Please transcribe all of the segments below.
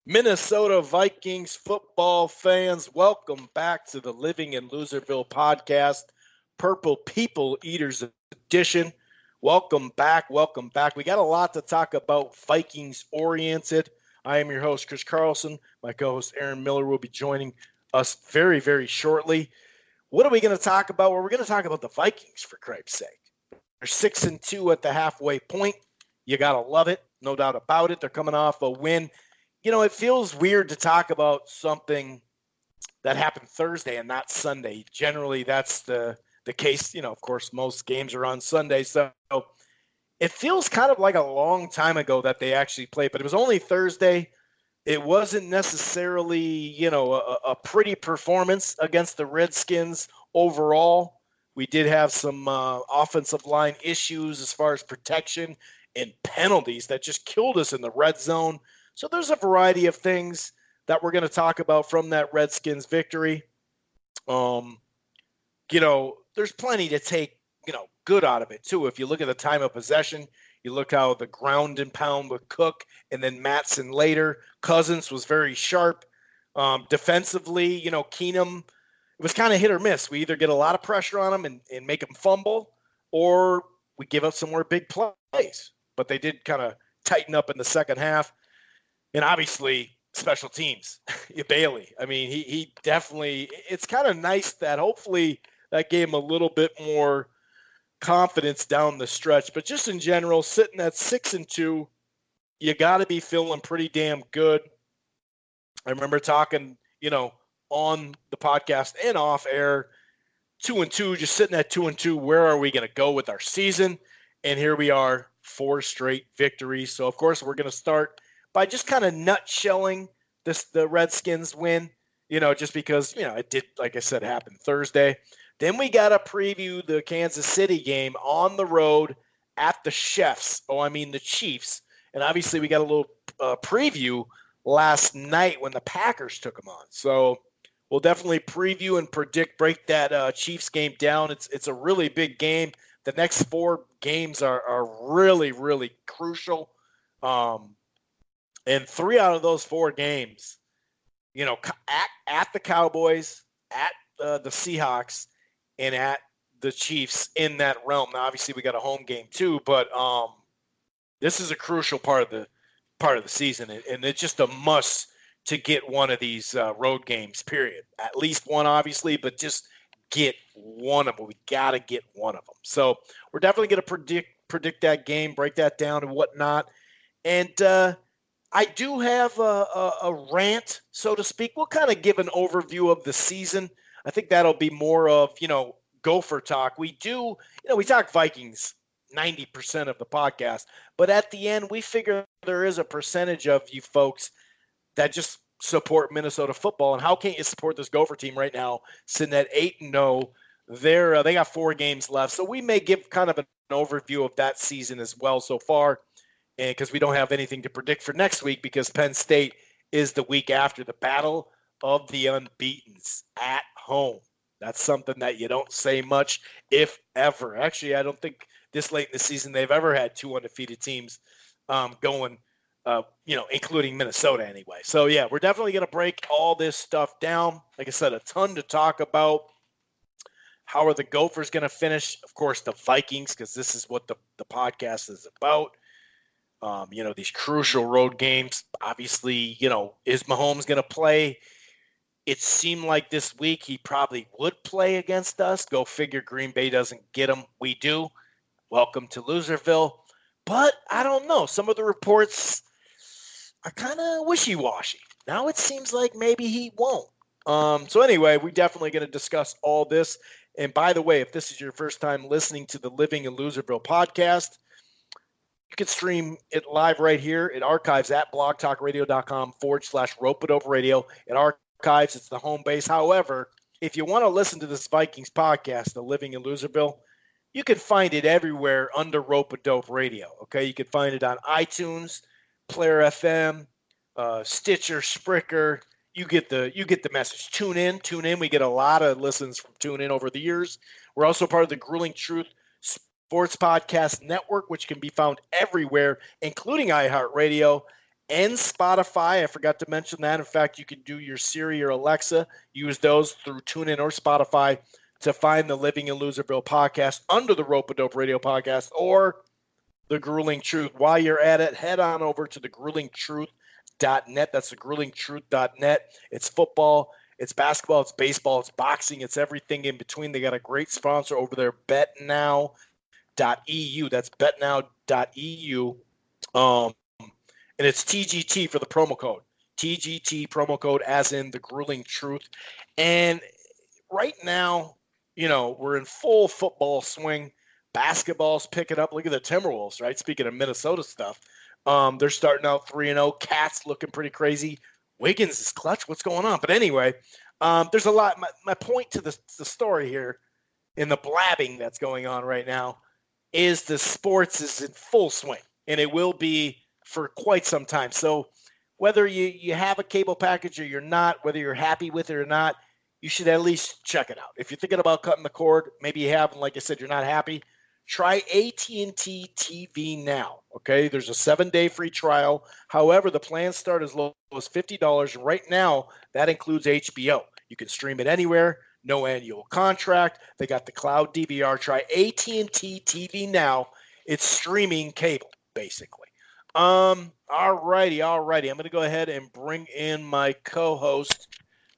Minnesota Vikings football fans, welcome back to the Living in Loserville podcast, Purple People Eaters edition. Welcome back. Welcome back. We got a lot to talk about Vikings oriented. I am your host, Chris Carlson. My co host, Aaron Miller, will be joining us very, very shortly. What are we going to talk about? Well, we're going to talk about the Vikings, for Christ's sake. They're 6-2 at the halfway point. You got to love it. No doubt about it. They're coming off a win. You know, it feels weird to talk about something that happened Thursday and not Sunday. Generally, that's the case. You know, of course, most games are on Sunday. So it feels kind of like a long time ago that they actually played, but it was only Thursday. It wasn't necessarily, a pretty performance against the Redskins overall. We did have some offensive line issues as far as protection and penalties that just killed us in the red zone. So there's a variety of things that we're going to talk about from that Redskins victory. There's plenty to take, good out of it too. If you look at the time of possession, you look how the ground and pound with Cook and then Matson later. Cousins was very sharp. Defensively, Keenum, it was kind of hit or miss. We either get a lot of pressure on him and make him fumble, or we give up some more big plays. But they did kind of tighten up in the second half. And obviously, special teams, Bailey. I mean, he definitely – it's kind of nice that hopefully that gave him a little bit more confidence down the stretch. But just in general, sitting at 6-2, you got to be feeling pretty damn good. I remember talking, on the podcast and off air, 2-2, just sitting at 2-2. Where are we going to go with our season? And here we are, 4 straight victories. So, of course, we're going to start – by just kind of nutshelling the Redskins win, just because, it did, like I said, happen Thursday. Then we got to preview the Kansas City game on the road at the the Chiefs. And obviously we got a little preview last night when the Packers took them on. So we'll definitely preview and break that Chiefs game down. It's a really big game. The next 4 games are really, really crucial. And 3 out of those 4 games, at the Cowboys, at the Seahawks, and at the Chiefs in that realm. Now, obviously, we got a home game too, but this is a crucial part of the season, and it's just a must to get one of these road games. Period. At least one, obviously, but just get one of them. We got to get one of them. So we're definitely going to predict that game, break that down, and whatnot, and. I do have a rant, so to speak. We'll kind of give an overview of the season. I think that'll be more of, Gopher talk. We do, we talk Vikings 90% of the podcast, but at the end, we figure there is a percentage of you folks that just support Minnesota football. And how can't you support this Gopher team right now, sitting at 8-0? They got 4 games left. So we may give kind of an overview of that season as well so far. And because we don't have anything to predict for next week, because Penn State is the week after, the battle of the unbeatens at home. That's something that you don't say much, if ever. Actually, I don't think this late in the season they've ever had 2 undefeated teams going, including Minnesota anyway. So, yeah, we're definitely going to break all this stuff down. Like I said, a ton to talk about. How are the Gophers going to finish? Of course, the Vikings, because this is what the podcast is about. These crucial road games. Obviously, is Mahomes going to play? It seemed like this week he probably would play against us. Go figure, Green Bay doesn't get him. We do. Welcome to Loserville. But I don't know. Some of the reports are kind of wishy-washy. Now it seems like maybe he won't. So anyway, we're definitely going to discuss all this. And by the way, if this is your first time listening to the Living in Loserville podcast, you can stream it live right here. It archives at blogtalkradio.com/Rope-It-Over Radio. It archives. It's the home base. However, if you want to listen to this Vikings podcast, The Living in Loserville, you can find it everywhere under Rope-A-Dope Radio. Okay, you can find it on iTunes, Player FM, Stitcher, Spreaker. You get the message. Tune in. We get a lot of listens from Tune In over the years. We're also part of the Grueling Truth Sports Podcast Network, which can be found everywhere, including iHeartRadio. and Spotify. I forgot to mention that. In fact, you can do your Siri or Alexa, use those through TuneIn or Spotify to find the Living in Loserville podcast under the Rope-A-Dope Radio podcast or The Grueling Truth. While you're at it, head on over to thegruelingtruth.net. That's thegruelingtruth.net. It's football, it's basketball, it's baseball, it's boxing, it's everything in between. They got a great sponsor over there, betnow.eu. That's betnow.eu. And it's TGT for the promo code. TGT promo code as in the grueling truth. And right now, we're in full football swing. Basketball's picking up. Look at the Timberwolves, right? Speaking of Minnesota stuff, they're starting out 3-0. Cats looking pretty crazy. Wiggins is clutch. What's going on? But anyway, there's a lot. My point to the story here in the blabbing that's going on right now is the sports is in full swing, and it will be for quite some time. So whether you have a cable package or you're not, whether you're happy with it or not, you should at least check it out. If you're thinking about cutting the cord, maybe you have, and like I said, you're not happy, try AT&T TV now, okay? There's a 7-day free trial. However, the plans start as low as $50. Right now, that includes HBO. You can stream it anywhere, no annual contract. They got the cloud DVR. Try AT&T TV now. It's streaming cable, basically. All righty. I'm going to go ahead and bring in my co-host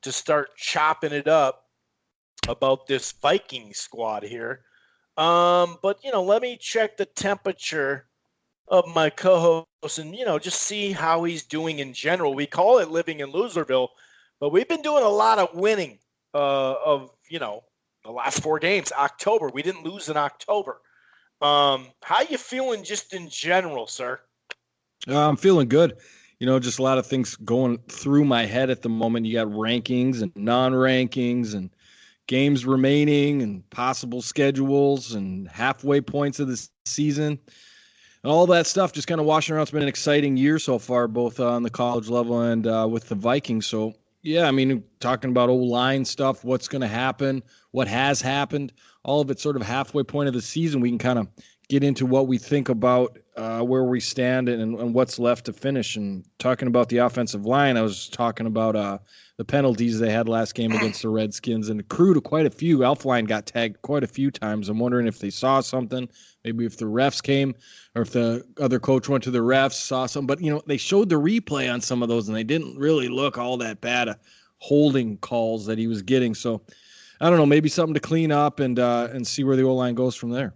to start chopping it up about this Viking squad here. But, let me check the temperature of my co-host and, just see how he's doing in general. We call it living in Loserville, but we've been doing a lot of winning of, the last 4 games. October, we didn't lose in October. How you feeling just in general, sir? I'm feeling good. Just a lot of things going through my head at the moment. You got rankings and non-rankings and games remaining and possible schedules and halfway points of the season. And all that stuff just kind of washing around. It's been an exciting year so far, both on the college level and with the Vikings. So, yeah, talking about O-line stuff, what's going to happen, what has happened, all of it sort of halfway point of the season. We can kind of get into what we think about where we stand and what's left to finish. And talking about the offensive line, I was talking about the penalties they had last game against the Redskins, and accrued quite a few. Elfline got tagged quite a few times. I'm wondering if they saw something, maybe if the refs came or if the other coach went to the refs, saw something. But, they showed the replay on some of those, and they didn't really look all that bad, holding calls that he was getting. So, I don't know, maybe something to clean up and see where the O-line goes from there.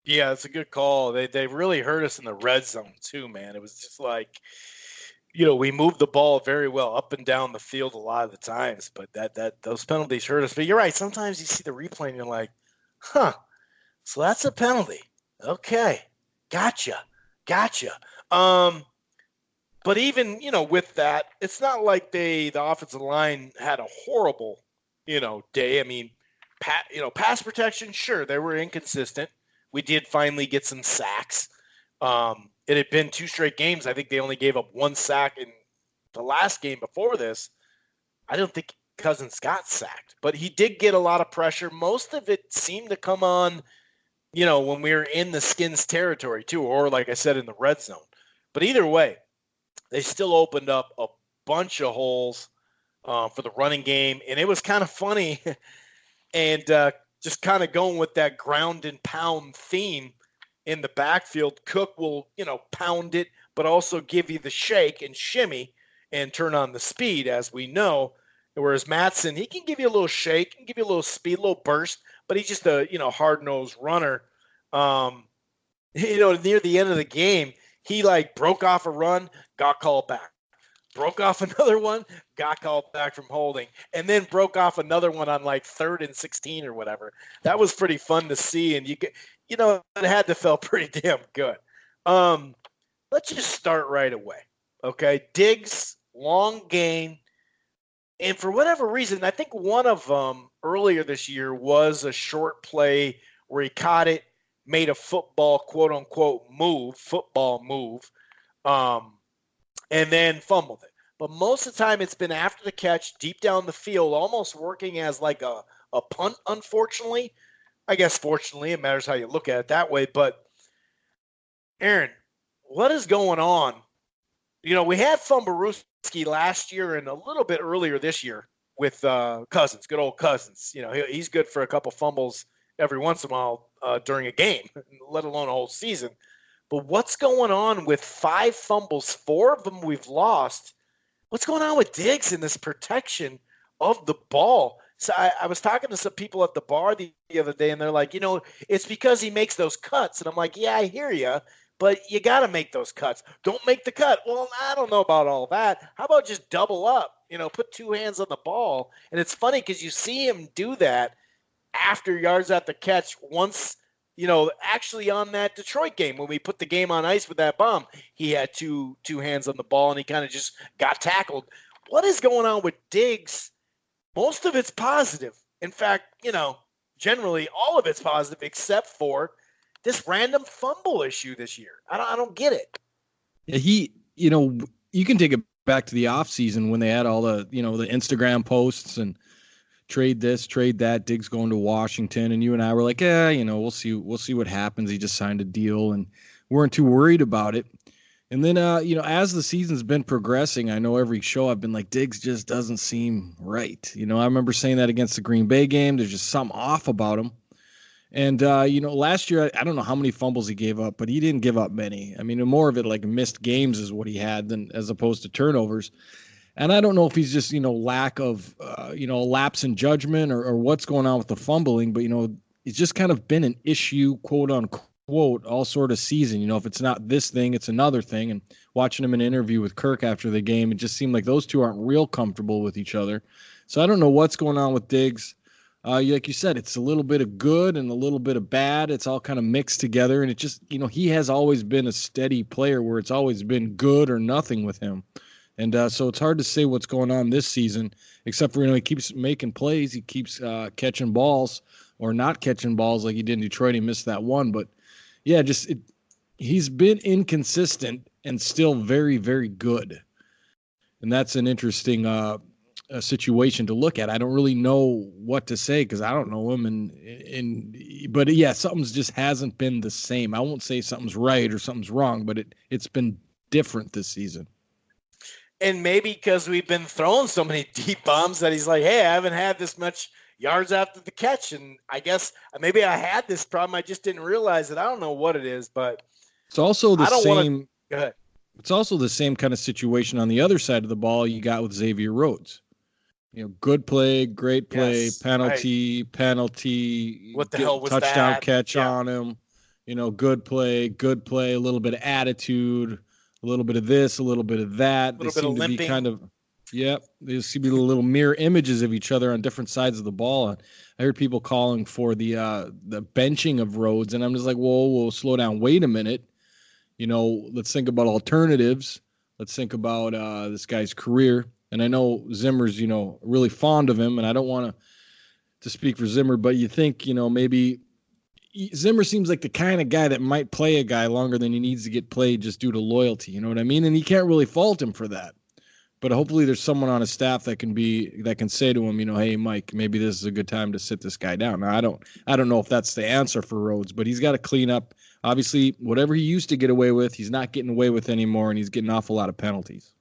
Yeah, it's a good call. They really hurt us in the red zone too, man. It was just like, we moved the ball very well up and down the field a lot of the times, but that those penalties hurt us. But you're right. Sometimes you see the replay and you're like, huh, so that's a penalty. Okay, gotcha. But even with that, it's not like the offensive line had a horrible day. Pass protection, sure, they were inconsistent. We did finally get some sacks. It had been 2 straight games. I think they only gave up 1 sack in the last game before this. I don't think Cousins got sacked, but he did get a lot of pressure. Most of it seemed to come on, when we were in the Skins territory too, or like I said, in the red zone. But either way, they still opened up a bunch of holes for the running game, and it was kind of funny and just kind of going with that ground and pound theme in the backfield. Cook will, pound it, but also give you the shake and shimmy and turn on the speed, as we know. Whereas Mattson, he can give you a little shake, can give you a little speed, a little burst, but he's just a, hard-nosed runner. Near the end of the game, he broke off a run, got called back. Broke off another one, got called back from holding, and then broke off another one on 3rd and 16 or whatever. That was pretty fun to see, and it had to feel pretty damn good. Let's just start right away, okay? Diggs, long gain, and for whatever reason, I think one of them earlier this year was a short play where he caught it, made a football, quote-unquote, football move, and then fumbled it. But most of the time it's been after the catch, deep down the field, almost working as a punt, unfortunately. I guess fortunately, it matters how you look at it that way. But, Aaron, what is going on We had Fumbarooski last year and a little bit earlier this year with Cousins, good old Cousins. He's good for a couple fumbles every once in a while during a game, let alone a whole season. But what's going on with 5 fumbles? 4 of them we've lost. What's going on with Diggs in this protection of the ball? So I was talking to some people at the bar the other day, and they're like, it's because he makes those cuts. And I'm like, yeah, I hear you, but you got to make those cuts. Don't make the cut. Well, I don't know about all that. How about just double up? Put 2 hands on the ball. And it's funny because you see him do that after yards at the catch once. Actually on that Detroit game when we put the game on ice with that bomb, he had two hands on the ball and he kind of just got tackled. What is going on with Diggs? Most of it's positive. In fact, generally all of it's positive except for this random fumble issue this year. I don't get it. Yeah, you can take it back to the offseason when they had all the, the Instagram posts and trade this, trade that, Diggs going to Washington. And you and I were like, we'll see what happens. He just signed a deal and weren't too worried about it. And then, as the season's been progressing, I know every show I've been like, Diggs just doesn't seem right. I remember saying that against the Green Bay game. There's just something off about him. And, last year, I don't know how many fumbles he gave up, but he didn't give up many. I mean, more of it like missed games is what he had than as opposed to turnovers. And I don't know if he's just, lack of, lapse in judgment or what's going on with the fumbling, but, it's just kind of been an issue, quote unquote, all sort of season. If it's not this thing, it's another thing. And watching him in an interview with Kirk after the game, it just seemed like those two aren't real comfortable with each other. So I don't know what's going on with Diggs. Like you said, it's a little bit of good and a little bit of bad. It's all kind of mixed together. And it just, he has always been a steady player where it's always been good or nothing with him. And so it's hard to say what's going on this season, except for, he keeps making plays. He keeps catching balls or not catching balls like he did in Detroit. He missed that one. But, yeah, he's been inconsistent and still very, very good. And that's an interesting situation to look at. I don't really know what to say because I don't know him. But, yeah, something's just hasn't been the same. I won't say something's right or something's wrong, but it's been different this season. And maybe because we've been throwing so many deep bombs that he's like, hey, I haven't had this much yards after the catch. And I guess maybe I had this problem. I just didn't realize it. I don't know what it is, but it's also the same. Go ahead. It's also the same kind of situation on the other side of the ball you got with Xavier Rhodes. Good play, great play, yes, penalty. What the hell was touchdown that? catch on him. Good play, a little bit of attitude. A little bit of this, a little bit of that. They seem to be kind of, they seem to be little mirror images of each other on different sides of the ball. I heard people calling for the benching of Rhodes, and I'm just like, whoa, slow down. Wait a minute. Let's think about alternatives. Let's think about this guy's career. And I know Zimmer's, really fond of him, and I don't want to speak for Zimmer, but you think, maybe Zimmer seems like the kind of guy that might play a guy longer than he needs to get played just due to loyalty. You know what I mean? And you can't really fault him for that. But hopefully there's someone on his staff that can say to him, hey, Mike, maybe this is a good time to sit this guy down. Now, I don't know if that's the answer for Rhodes, but he's got to clean up. Obviously, whatever he used to get away with, he's not getting away with anymore, and he's getting an awful lot of penalties.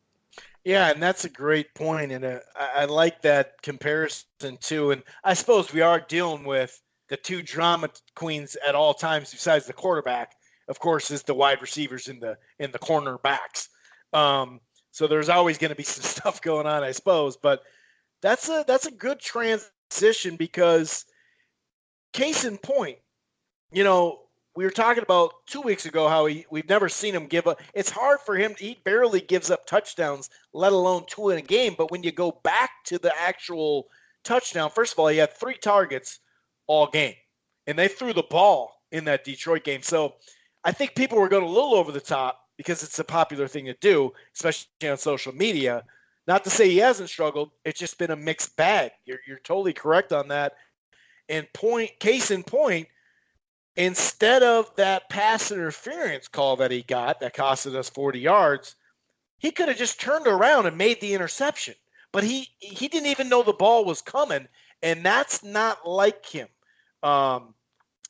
Yeah, and that's a great point, and I like that comparison too. And I suppose we are dealing with the two drama queens at all times, besides the quarterback, of course, is the wide receivers in the cornerbacks. So there's always going to be some stuff going on, I suppose. But that's a good transition because, case in point, we were talking about 2 weeks ago how we've never seen him give up. It's hard for him. He barely gives up touchdowns, let alone 2 in a game. But when you go back to the actual touchdown, first of all, he had 3 targets all game, and they threw the ball in that Detroit game. So I think people were going a little over the top because it's a popular thing to do, especially on social media. Not to say he hasn't struggled. It's just been a mixed bag. You're totally correct on that. And case in point, instead of that pass interference call that he got that costed us 40 yards, he could have just turned around and made the interception. But he didn't even know the ball was coming, and that's not like him.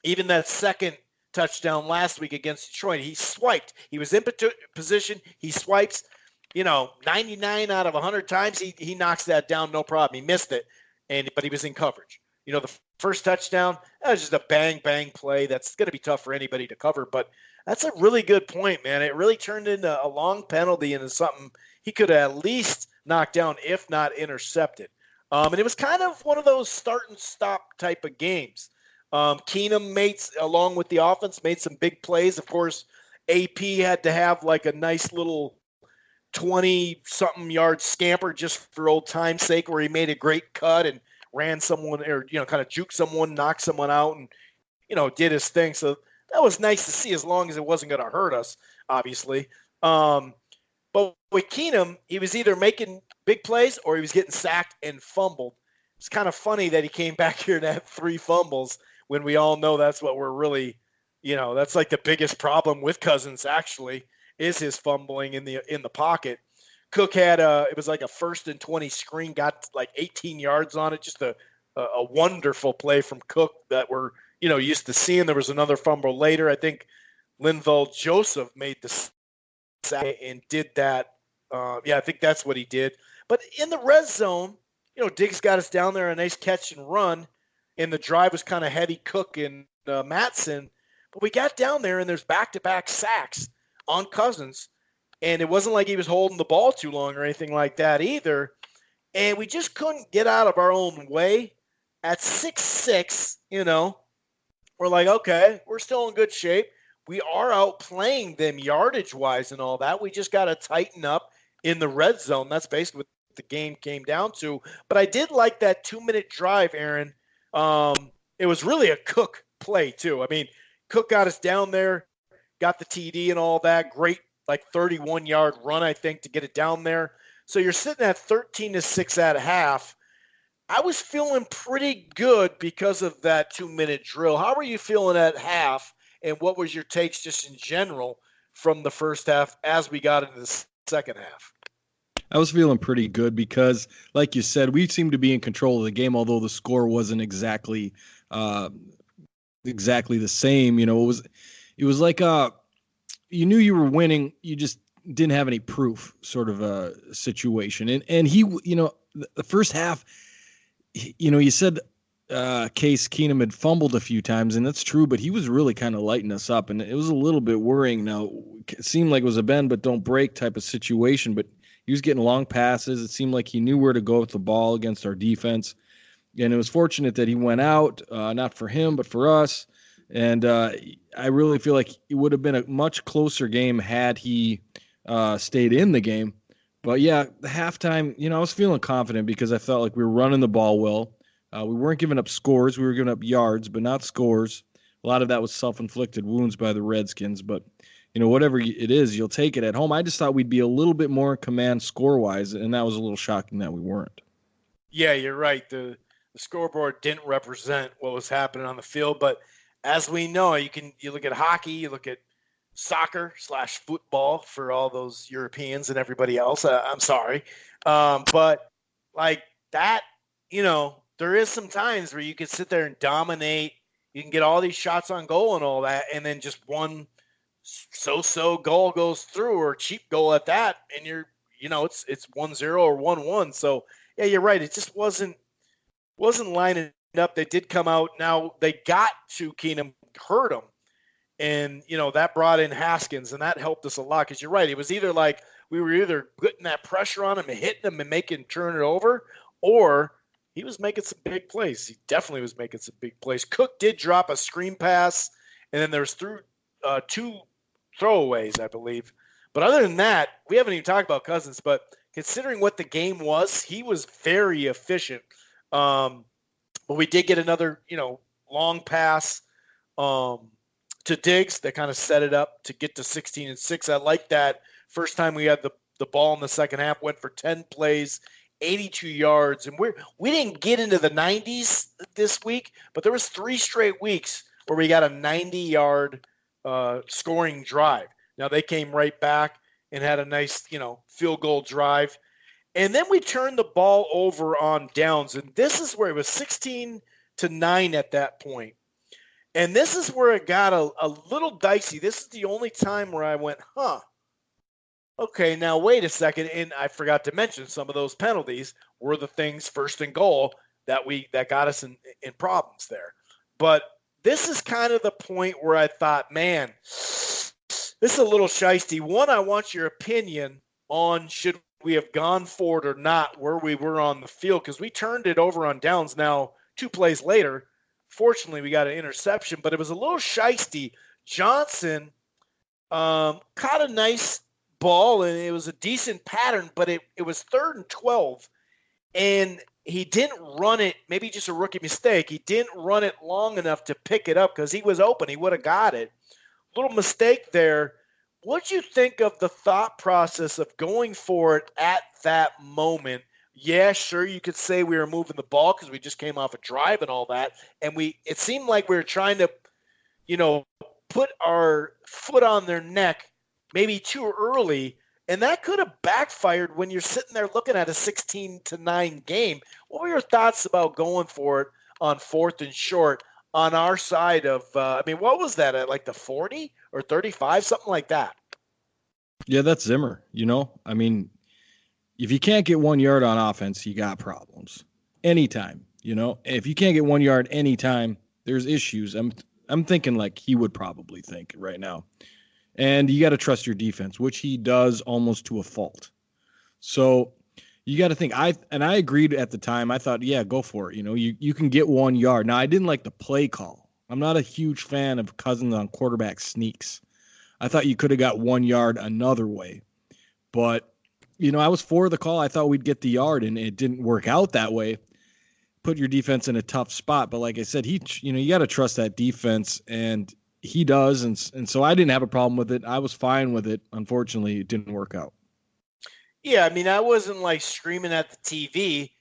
Even that second touchdown last week against Detroit, he swiped. He was in position. He swipes. 99 out of 100 times he knocks that down, no problem. He missed it, but he was in coverage. The first touchdown, that was just a bang bang play. That's going to be tough for anybody to cover, but that's a really good point, man. It really turned into a long penalty into something he could have at least knocked down, if not intercepted. And it was kind of one of those start and stop type of games. Keenum along with the offense, made some big plays. Of course, AP had to have like a nice little 20-something yard scamper just for old time's sake, where he made a great cut and ran someone, or kind of juked someone, knocked someone out, and did his thing. So that was nice to see, as long as it wasn't going to hurt us, obviously. But with Keenum, he was either making big plays or he was getting sacked and fumbled. It's kind of funny that he came back here and had 3 fumbles when we all know that's what we're really, that's like the biggest problem with Cousins, actually, is his fumbling in the pocket. Cook had it was like a 1st and 20 screen, got like 18 yards on it. Just a wonderful play from Cook that we're used to seeing. There was another fumble later. I think Linval Joseph made the sack and did that. I think that's what he did. But in the red zone, Diggs got us down there, a nice catch and run, and the drive was kind of heady, Cook and Matson. But we got down there, and there's back-to-back sacks on Cousins, and it wasn't like he was holding the ball too long or anything like that either. And we just couldn't get out of our own way. At 6'6", we're like, okay, we're still in good shape. We are outplaying them yardage-wise and all that. We just got to tighten up in the red zone. That's basically what the game came down to. But I did like that 2-minute drive, Aaron. It was really a Cook play, too. I mean, Cook got us down there, got the TD and all that. Great, like 31-yard run, I think, to get it down there. So you're sitting at 13-6 at half. I was feeling pretty good because of that 2-minute drill. How were you feeling at half, and what was your takes just in general from the first half as we got into the second half? I was feeling pretty good because, like you said, we seemed to be in control of the game, although the score wasn't exactly the same. It was like you knew you were winning, you just didn't have any proof, sort of a situation. And he, the first half, you said Case Keenum had fumbled a few times, and that's true, but he was really kind of lighting us up, and it was a little bit worrying. Now, it seemed like it was a bend but don't break type of situation, but he was getting long passes. It seemed like he knew where to go with the ball against our defense, and it was fortunate that he went out, not for him, but for us. And I really feel like it would have been a much closer game had he stayed in the game. But yeah, the halftime, I was feeling confident because I felt like we were running the ball well. We weren't giving up scores. We were giving up yards, but not scores. A lot of that was self-inflicted wounds by the Redskins. But, whatever it is, you'll take it at home. I just thought we'd be a little bit more in command score-wise, and that was a little shocking that we weren't. Yeah, you're right. The scoreboard didn't represent what was happening on the field. But as we know, you look at hockey, you look at soccer/football for all those Europeans and everybody else. I'm sorry. But like that, there is some times where you can sit there and dominate. You can get all these shots on goal and all that, and then just one so-so goal goes through, or cheap goal at that, and it's 1-0 or 1-1. So yeah, you're right. It just wasn't lining up. They did come out. Now they got to Keenum, hurt him. And, that brought in Haskins, and that helped us a lot because you're right. It was either like we were either putting that pressure on him and hitting him and making him turn it over, or he was making some big plays. He definitely was making some big plays. Cook did drop a screen pass, and then there's 2 throwaways, I believe. But other than that, we haven't even talked about Cousins, but considering what the game was, he was very efficient. But we did get another, long pass to Diggs that kind of set it up to get to 16-6. I like that. First time we had the ball in the second half, went for 10 plays, 82 yards, and we didn't get into the 90s this week, but there was 3 straight weeks where we got a 90-yard scoring drive. Now they came right back and had a nice, field goal drive. And then we turned the ball over on downs, and this is where it was 16-9 at that point. And this is where it got a little dicey. This is the only time where I went, Okay, now wait a second, and I forgot to mention some of those penalties were the things first and goal that got us in problems there. But this is kind of the point where I thought, man, this is a little shisty. One, I want your opinion on should we have gone for it or not where we were on the field because we turned it over on downs. Now 2 plays later, fortunately we got an interception, but it was a little shisty. Johnson caught a nice ball and it was a decent pattern, but it was 3rd and 12, and he didn't run it. Maybe just a rookie mistake. He didn't run it long enough to pick it up because he was open. He would have got it. Little mistake there. What'd you think of the thought process of going for it at that moment? Yeah, sure, you could say we were moving the ball because we just came off a drive and all that, and it seemed like we were trying to, you know, put our foot on their neck maybe too early, and that could have backfired when you're sitting there looking at a 16-9 game. What were your thoughts about going for it on 4th and short on our side of? What was that at, like the 40 or 35, something like that? Yeah, that's Zimmer. I mean, if you can't get 1 yard on offense, you got problems anytime. If you can't get 1 yard anytime, there's issues. I'm thinking like he would probably think right now. And you got to trust your defense, which he does almost to a fault. So you got to think. I agreed at the time. I thought, yeah, go for it. You can get 1 yard. Now I didn't like the play call. I'm not a huge fan of Cousins on quarterback sneaks. I thought you could have got 1 yard another way, but I was for the call. I thought we'd get the yard, and it didn't work out that way. Put your defense in a tough spot, but like I said, you got to trust that defense, and he does, and so I didn't have a problem with it. I was fine with it. Unfortunately, it didn't work out. Yeah, I wasn't like screaming at the TV.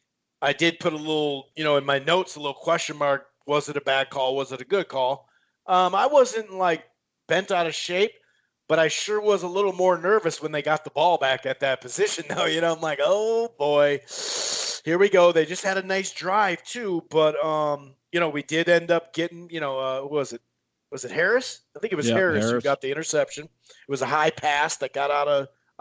I did put a little, in my notes, a little question mark. Was it a bad call? Was it a good call? I wasn't like bent out of shape, but I sure was a little more nervous when they got the ball back at that position. Now, I'm like, oh boy, here we go. They just had a nice drive too, but we did end up getting, who was it? Was it Harris? I think it was Yeah, Harris who Harris. got the interception. It was a high pass that got out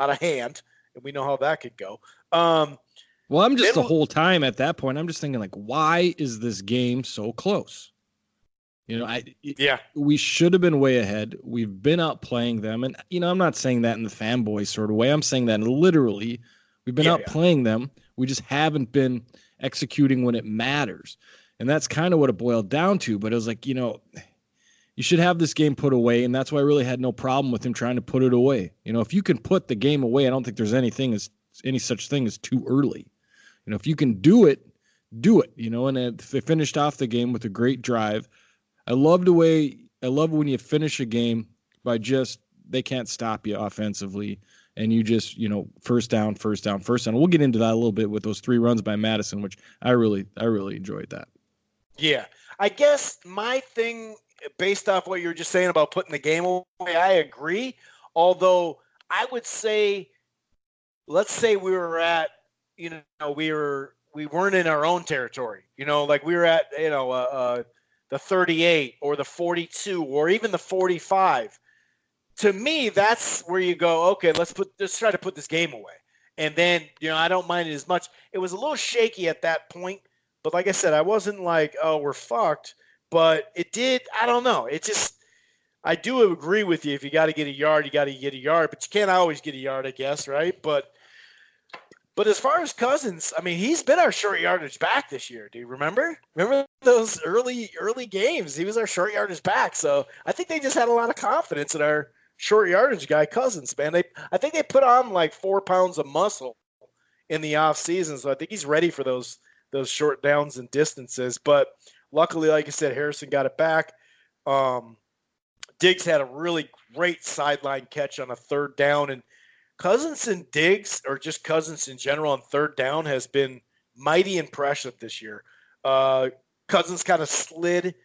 of hand, and we know how that could go. Well, I'm just Then, the whole time at that point, I'm just thinking like, why is this game so close? yeah, We should have been way ahead. We've been outplaying them, and I'm not saying that in the fanboy sort of way. I'm saying that literally, we've been yeah. outplaying them. We just haven't been executing when it matters, and that's kind of what it boiled down to. But it was like, you should have this game put away, and that's why I really had no problem with him trying to put it away. If you can put the game away, I don't think there's any such thing as too early. If you can do it, do it. And they finished off the game with a great drive. I love when you finish a game by just they can't stop you offensively, and you just first down. We'll get into that a little bit with those 3 runs by Madison, which I really enjoyed that. Yeah. I guess my thing, based off what you were just saying about putting the game away, I agree. Although I would say, let's say we were at, we weren't in our own territory, like we were at, the 38 or the 42 or even the 45. To me, that's where you go, okay, let's try to put this game away. And then, I don't mind it as much. It was a little shaky at that point, but like I said, I wasn't like, oh, we're fucked. But it did, I don't know. It just, I do agree with you. If you got to get a yard, you got to get a yard. But you can't always get a yard, I guess, right? But as far as Cousins, he's been our short yardage back this year. Do you remember? Remember those early games? He was our short yardage back. So I think they just had a lot of confidence in our short yardage guy, Cousins, man. I think they put on like 4 pounds of muscle in the off season. So I think he's ready for those short downs and distances. But luckily, like I said, Harrison got it back. Diggs had a really great sideline catch on a 3rd down, and Cousins and Diggs, or just Cousins in general on 3rd down, has been mighty impressive this year. Cousins kind of slid,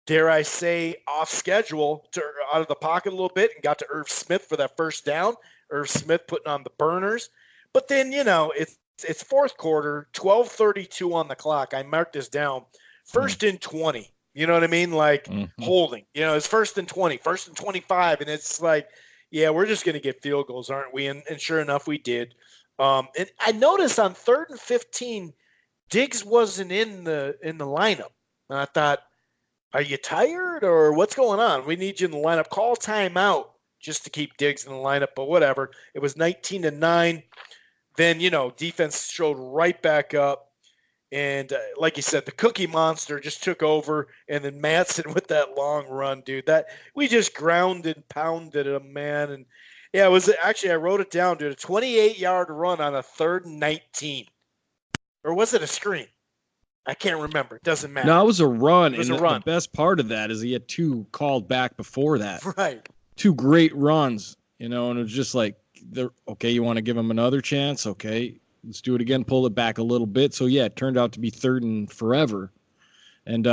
dare I say, off schedule out of the pocket a little bit and got to Irv Smith for that 1st down. Irv Smith putting on the burners. But then, it's 4th quarter, 12:32 on the clock. I marked this down. 1st and 20. You know what I mean? Like holding. It's 1st and 20, 1st and 25. And it's like, yeah, we're just going to get field goals, aren't we? And sure enough, we did. And I noticed on 3rd and 15, Diggs wasn't in the lineup. And I thought, are you tired or what's going on? We need you in the lineup. Call timeout just to keep Diggs in the lineup, but whatever. It was 19-9. Then, defense showed right back up. And like you said, the Cookie Monster just took over, and then Matson with that long run, dude. That we just grounded and pounded him, man. And yeah, it was actually I wrote it down, dude. A 28-yard run on a 3rd and 19, or was it a screen? I can't remember. It doesn't matter. No, it was a run, It was and a run. the best part of that is he had 2 called back before that. Right. 2 great runs, and it was just like, okay, you want to give him another chance? Okay, let's do it again. Pull it back a little bit. So yeah, it turned out to be 3rd and forever, and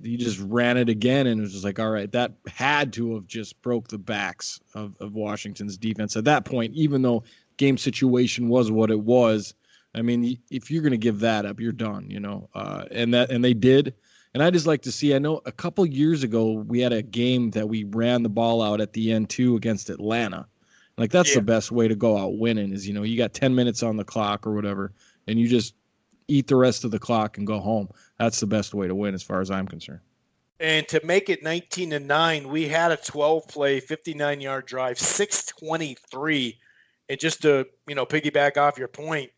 he just ran it again, and it was just like, all right, that had to have just broke the backs of Washington's defense at that point. Even though game situation was what it was, I mean, if you're going to give that up, you're done, and they did. And I just like to see, I know a couple years ago, we had a game that we ran the ball out at the end too against Atlanta. Like that's the best way to go out winning is, you got 10 minutes on the clock or whatever, and you just eat the rest of the clock and go home. That's the best way to win as far as I'm concerned. And to make it 19-9, we had a 12-play, 59-yard drive, 6:23. And just to, piggyback off your point,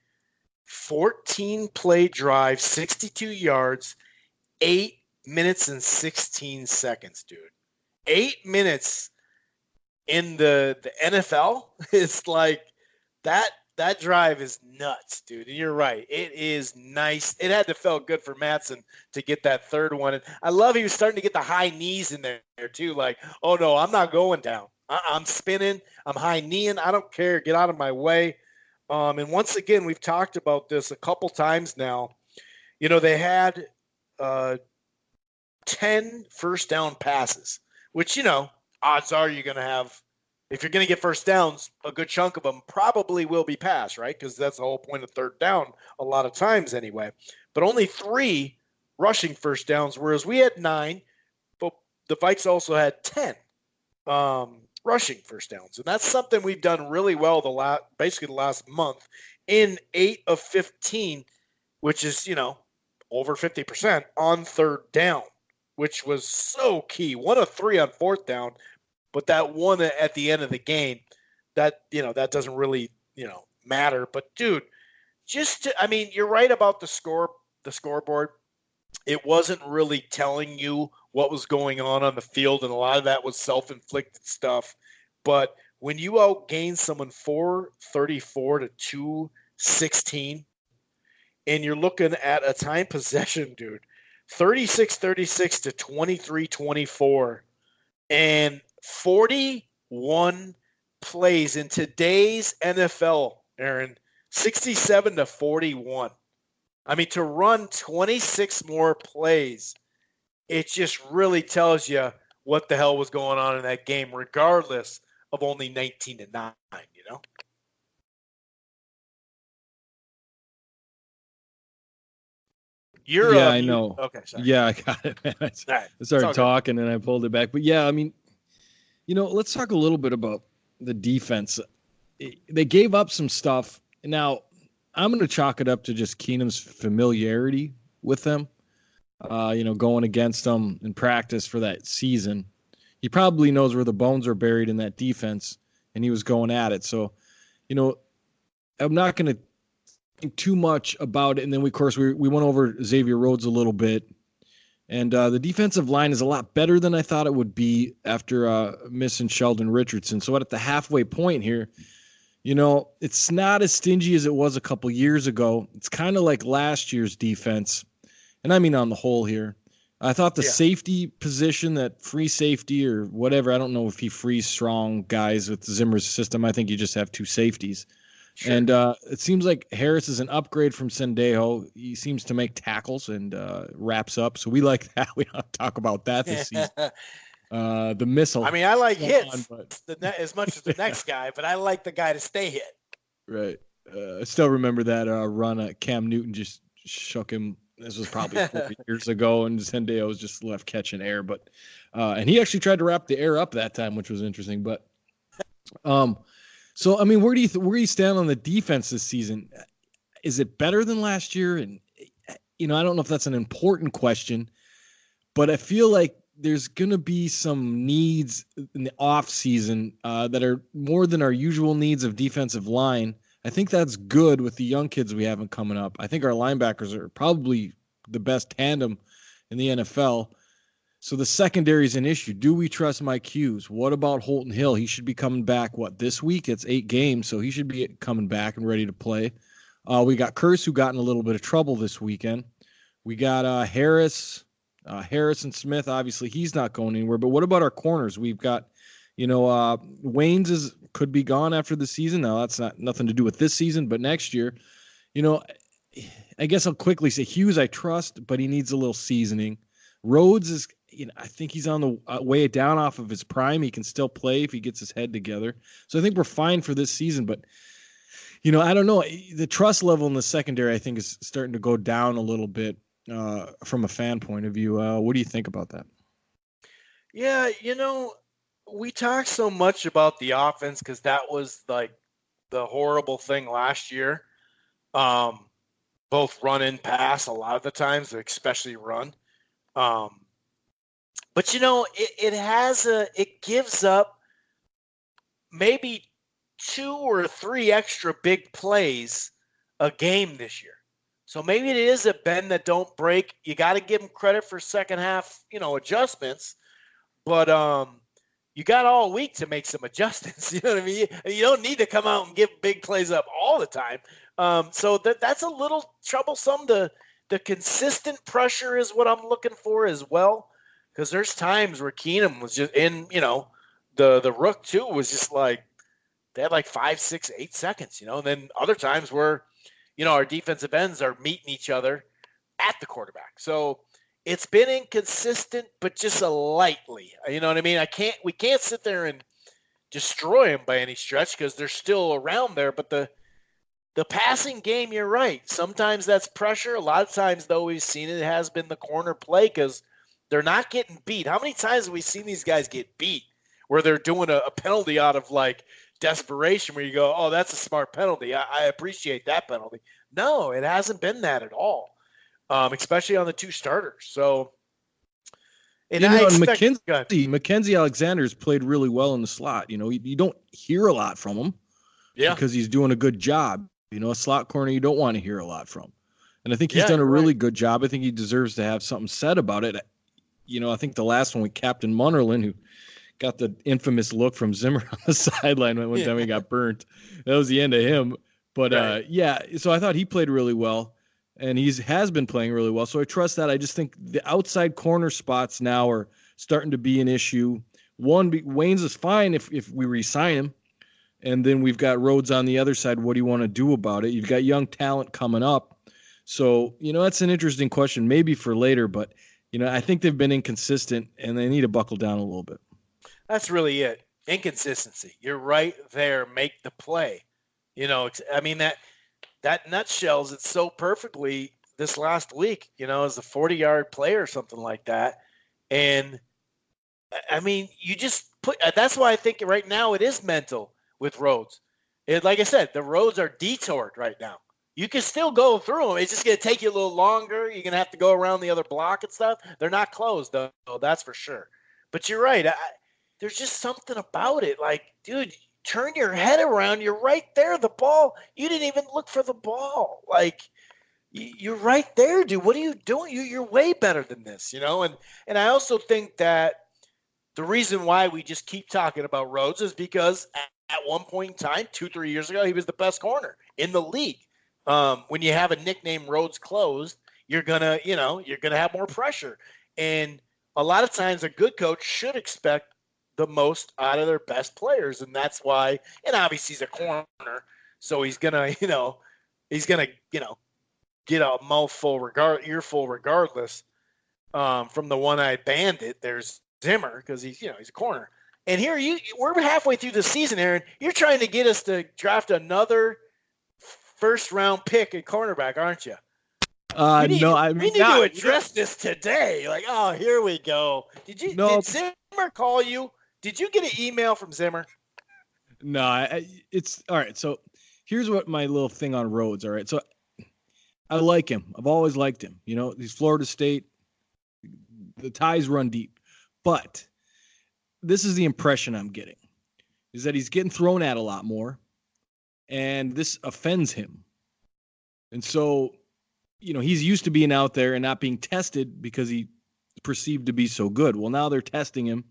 14-play drive, 62 yards, 8 minutes and 16 seconds, dude. 8 minutes in the NFL is like that drive is nuts, dude. And you're right. It is nice. It had to feel good for Matson to get that third one. And I love he was starting to get the high knees in there too. Like, oh no, I'm not going down. I'm spinning. I'm high kneeing. I don't care. Get out of my way. And once again, we've talked about this a couple times now. They had 10 first down passes, which, odds are you're going to have, if you're going to get first downs, a good chunk of them probably will be pass, right? Because that's the whole point of third down a lot of times anyway. But only 3 rushing first downs, whereas we had 9, but the Vikes also had 10 rushing first downs. And that's something we've done really well basically the last month in 8 of 15, which is, over 50% on third down, which was so key. 1 of 3 on fourth down, but that one at the end of the game, that doesn't really, matter. But dude, you're right about the scoreboard. It wasn't really telling you what was going on the field, and a lot of that was self-inflicted stuff. But when you outgain someone 434 to 216, and you're looking at a time possession, dude, 36-36 to 23-24, and 41 plays in today's NFL, Aaron, 67 to 41. I mean, to run 26 more plays, it just really tells you what the hell was going on in that game, regardless of only 19-9, I know. Okay, sorry. Yeah, I got it, man. I started talking and I pulled it back. But yeah, I mean, let's talk a little bit about the defense. They gave up some stuff. Now, I'm going to chalk it up to just Keenum's familiarity with them, going against them in practice for that season. He probably knows where the bones are buried in that defense, and he was going at it. So, I'm not going to think too much about it. And then, of course, we went over Xavier Rhodes a little bit. And the defensive line is a lot better than I thought it would be after missing Sheldon Richardson. So at the halfway point here, it's not as stingy as it was a couple years ago. It's kind of like last year's defense. And I mean on the whole here. I thought the safety position, that free safety or whatever, I don't know if he frees strong guys with Zimmer's system. I think you just have 2 safeties. Sure. And it seems like Harris is an upgrade from Sendejo. He seems to make tackles and wraps up. So we like that. We don't talk about that this season. The missile. I mean, I like hits as much as the next guy, but I like the guy to stay hit. Right. I still remember that run. Cam Newton just shook him. This was probably 4 years ago, and Sendejo was just left catching air. But and he actually tried to wrap the air up that time, which was interesting. But Um, so I mean, where do you stand on the defense this season? Is it better than last year? And I don't know if that's an important question, but I feel like there's going to be some needs in the off season that are more than our usual needs of defensive line. I think that's good with the young kids we have coming up. I think our linebackers are probably the best tandem in the NFL. So the secondary is an issue. Do we trust Mike Hughes? What about Holton Hill? He should be coming back, this week? It's 8 games, so he should be coming back and ready to play. We got Curse, who got in a little bit of trouble this weekend. We got Harris, Harrison Smith. Obviously, he's not going anywhere. But what about our corners? We've got, Waynes could be gone after the season. Now, that's nothing to do with this season, but next year. I guess I'll quickly say Hughes I trust, but he needs a little seasoning. Rhodes is, I think he's on the way down off of his prime. He can still play if he gets his head together. So I think we're fine for this season, but I don't know. The trust level in the secondary, I think, is starting to go down a little bit from a fan point of view. What do you think about that? Yeah, we talk so much about the offense because that was like the horrible thing last year. Both run and pass a lot of the times, especially run. But it gives up maybe 2 or 3 extra big plays a game this year. So maybe it is a bend that don't break. You got to give them credit for second half, adjustments. But you got all week to make some adjustments. You know what I mean? You don't need to come out and give big plays up all the time. So that's a little troublesome. The consistent pressure is what I'm looking for as well, because there's times where Keenum was just in, the rook too was just like they had like 5, 6, 8 seconds, and then other times where, our defensive ends are meeting each other at the quarterback. So it's been inconsistent, but just lightly. You know what I mean? We can't sit there and destroy them by any stretch because they're still around there. But the passing game, you're right. Sometimes that's pressure. A lot of times, though, we've seen it has been the corner play because they're not getting beat. How many times have we seen these guys get beat where they're doing a penalty out of like desperation where you go, oh, that's a smart penalty. I appreciate that penalty. No, it hasn't been that at all, especially on the 2 starters. So, and Mackenzie Alexander's played really well in the slot. You don't hear a lot from him because he's doing a good job. A slot corner you don't want to hear a lot from. And I think he's done a really good job. I think he deserves to have something said about it. I think the last one with Captain Munnerlin, who got the infamous look from Zimmer on the sideline one time he got burnt. That was the end of him. But so I thought he played really well, and has been playing really well. So I trust that. I just think the outside corner spots now are starting to be an issue. Waynes is fine if we re-sign him, and then we've got Rhodes on the other side. What do you want to do about it? You've got young talent coming up. So, that's an interesting question, maybe for later, but, I think they've been inconsistent, and they need to buckle down a little bit. That's really it. Inconsistency. You're right there. Make the play. I mean, that nutshells it so perfectly this last week, as a 40-yard play or something like that. And, I mean, you just that's why I think right now it is mental with Rhodes. Like I said, the roads are detoured right now. You can still go through them. It's just going to take you a little longer. You're going to have to go around the other block and stuff. They're not closed, though. That's for sure. But you're right. There's just something about it. Like, dude, turn your head around. You're right there. The ball. You didn't even look for the ball. Like, you're right there, dude. What are you doing? You're way better than this, And I also think that the reason why we just keep talking about Rhodes is because at one point in time, 2-3 years ago, he was the best corner in the league. When you have a nickname Rhodes closed, you're gonna have more pressure. And a lot of times a good coach should expect the most out of their best players. And that's why, and obviously he's a corner, so he's gonna get a earful regardless. From the one-eyed bandit, there's Zimmer, because he's a corner. And here we're halfway through the season, Aaron. You're trying to get us to draft another first-round pick at cornerback, aren't you? We need to address this today. Like, oh, here we go. Did Zimmer call you? Did you get an email from Zimmer? No, it's all right. So here's what my little thing on Rhodes. All right. So I like him. I've always liked him. He's Florida State. The ties run deep. But this is the impression I'm getting is that he's getting thrown at a lot more. And this offends him. And so, he's used to being out there and not being tested because he's perceived to be so good. Well, now they're testing him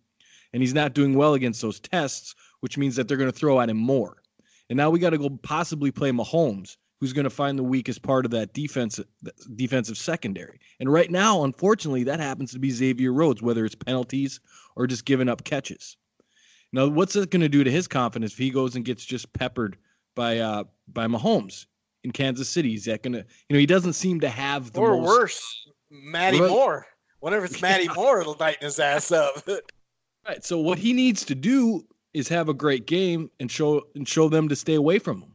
and he's not doing well against those tests, which means that they're going to throw at him more. And now we got to go possibly play Mahomes, who's going to find the weakest part of that defensive secondary. And right now, unfortunately, that happens to be Xavier Rhodes, whether it's penalties or just giving up catches. Now, what's it going to do to his confidence if he goes and gets just peppered by Mahomes in Kansas City? Is that going to, he doesn't seem to have the or most, worse, Matty Moore. Whenever it's Matty Moore, it'll tighten his ass up. Right. So what he needs to do is have a great game and show them to stay away from him,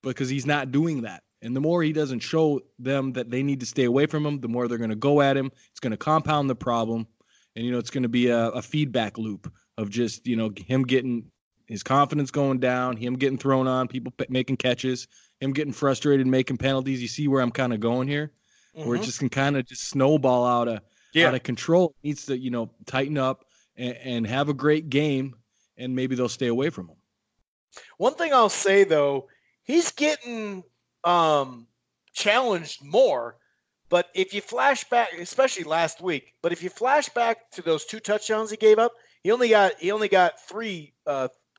because he's not doing that. And the more he doesn't show them that they need to stay away from him, the more they're going to go at him. It's going to compound the problem. And, it's going to be a feedback loop of just, him getting his confidence going down, him getting thrown on, people making catches, him getting frustrated, making penalties. You see where I'm kind of going here? Mm-hmm. Where it just can kind of just snowball out of control. It needs to, tighten up and have a great game, and maybe they'll stay away from him. One thing I'll say, though, he's getting challenged more. But if you flash back, especially last week, but if you flash back to those 2 touchdowns he gave up, he only got 3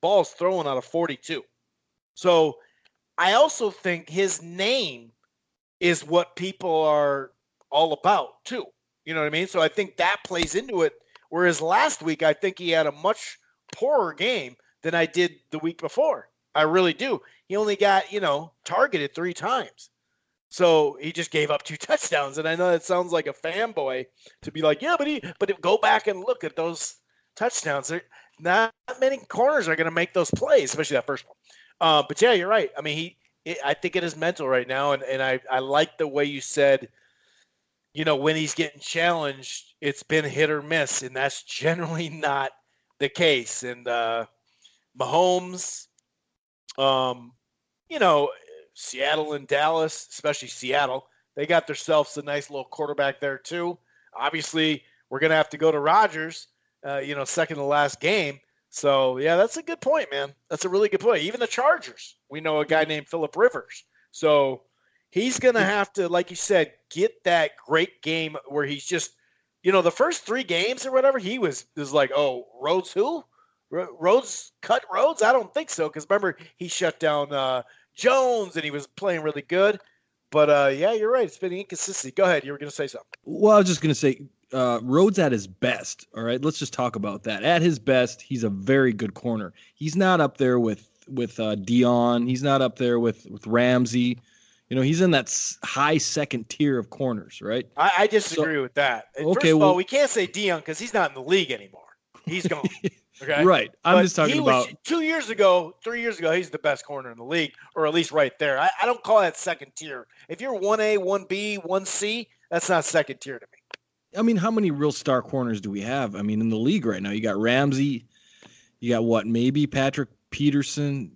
balls thrown out of 42. So I also think his name is what people are all about too. You know what I mean? So I think that plays into it. Whereas last week, I think he had a much poorer game than I did the week before. I really do. He only got, targeted 3 times. So he just gave up 2 touchdowns. And I know it sounds like a fanboy to be like, yeah, but go back and look at those touchdowns. Not many corners are going to make those plays, especially that first one. But yeah, you're right. I mean, I think it is mental right now. And I like the way you said, when he's getting challenged, it's been hit or miss. And that's generally not the case. And Mahomes, Seattle and Dallas, especially Seattle, they got themselves a nice little quarterback there too. Obviously, we're going to have to go to Rodgers, second to last game. So, yeah, that's a good point, man. That's a really good point. Even the Chargers, we know a guy named Phillip Rivers. So he's going to have to, like you said, get that great game where he's just, the first 3 games or whatever, he was like, oh, Rhodes who? Rhodes cut Rhodes? I don't think so, because remember, he shut down Jones, and he was playing really good. But, yeah, you're right. It's been inconsistency. Go ahead. You were going to say something. Well, I was just going to say, Rhodes at his best, all right? Let's just talk about that. At his best, he's a very good corner. He's not up there with Dion. He's not up there with Ramsey. He's in that high second tier of corners, right? I disagree with that. First of all, we can't say Dion because he's not in the league anymore. He's gone. Okay. Right. I'm just talking about 2 years ago, 3 years ago, he's the best corner in the league, or at least right there. I don't call that second tier. If you're 1A, 1B, 1C, that's not second tier to me. I mean, how many real star corners do we have? I mean, in the league right now, you got Ramsey, you got what, maybe Patrick Peterson.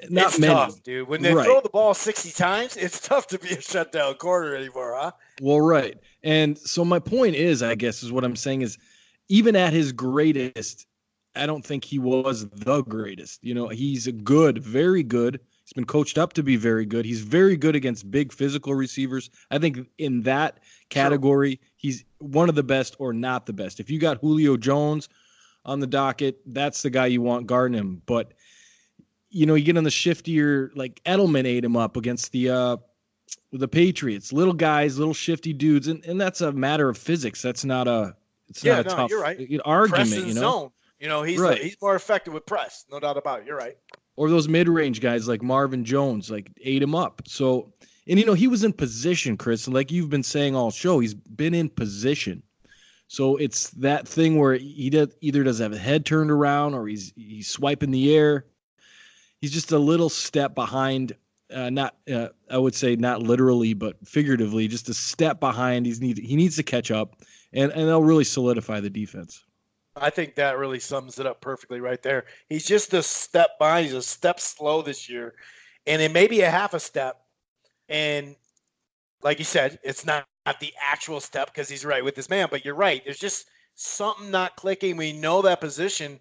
Not it's many. Tough, dude. When they throw the ball 60 times, it's tough to be a shutdown corner anymore, huh? Well, right. And so my point is, I guess, is what I'm saying is, even at his greatest, I don't think he was the greatest. He's good, very good. He's been coached up to be very good. He's very good against big physical receivers. I think in that category, he's one of the best or not the best. If you got Julio Jones on the docket, that's the guy you want guarding him. But, you get on the shiftier, like Edelman ate him up against the Patriots. Little guys, little shifty dudes. And that's a matter of physics. That's not not a tough you're right. Argument, zone. He's more effective with press, no doubt about it. You're right. Or those mid-range guys like Marvin Jones, like ate him up. So, and he was in position, Chris, and like you've been saying all show, he's been in position. So it's that thing where he either does have a head turned around or he's swiping the air. He's just a little step behind. I would say not literally, but figuratively, just a step behind. He needs to catch up, and they'll really solidify the defense. I think that really sums it up perfectly right there. He's just a step behind. He's a step slow this year, and it may be a half a step. And like you said, it's not the actual step because he's right with this man. But you're right. There's just something not clicking. We know that position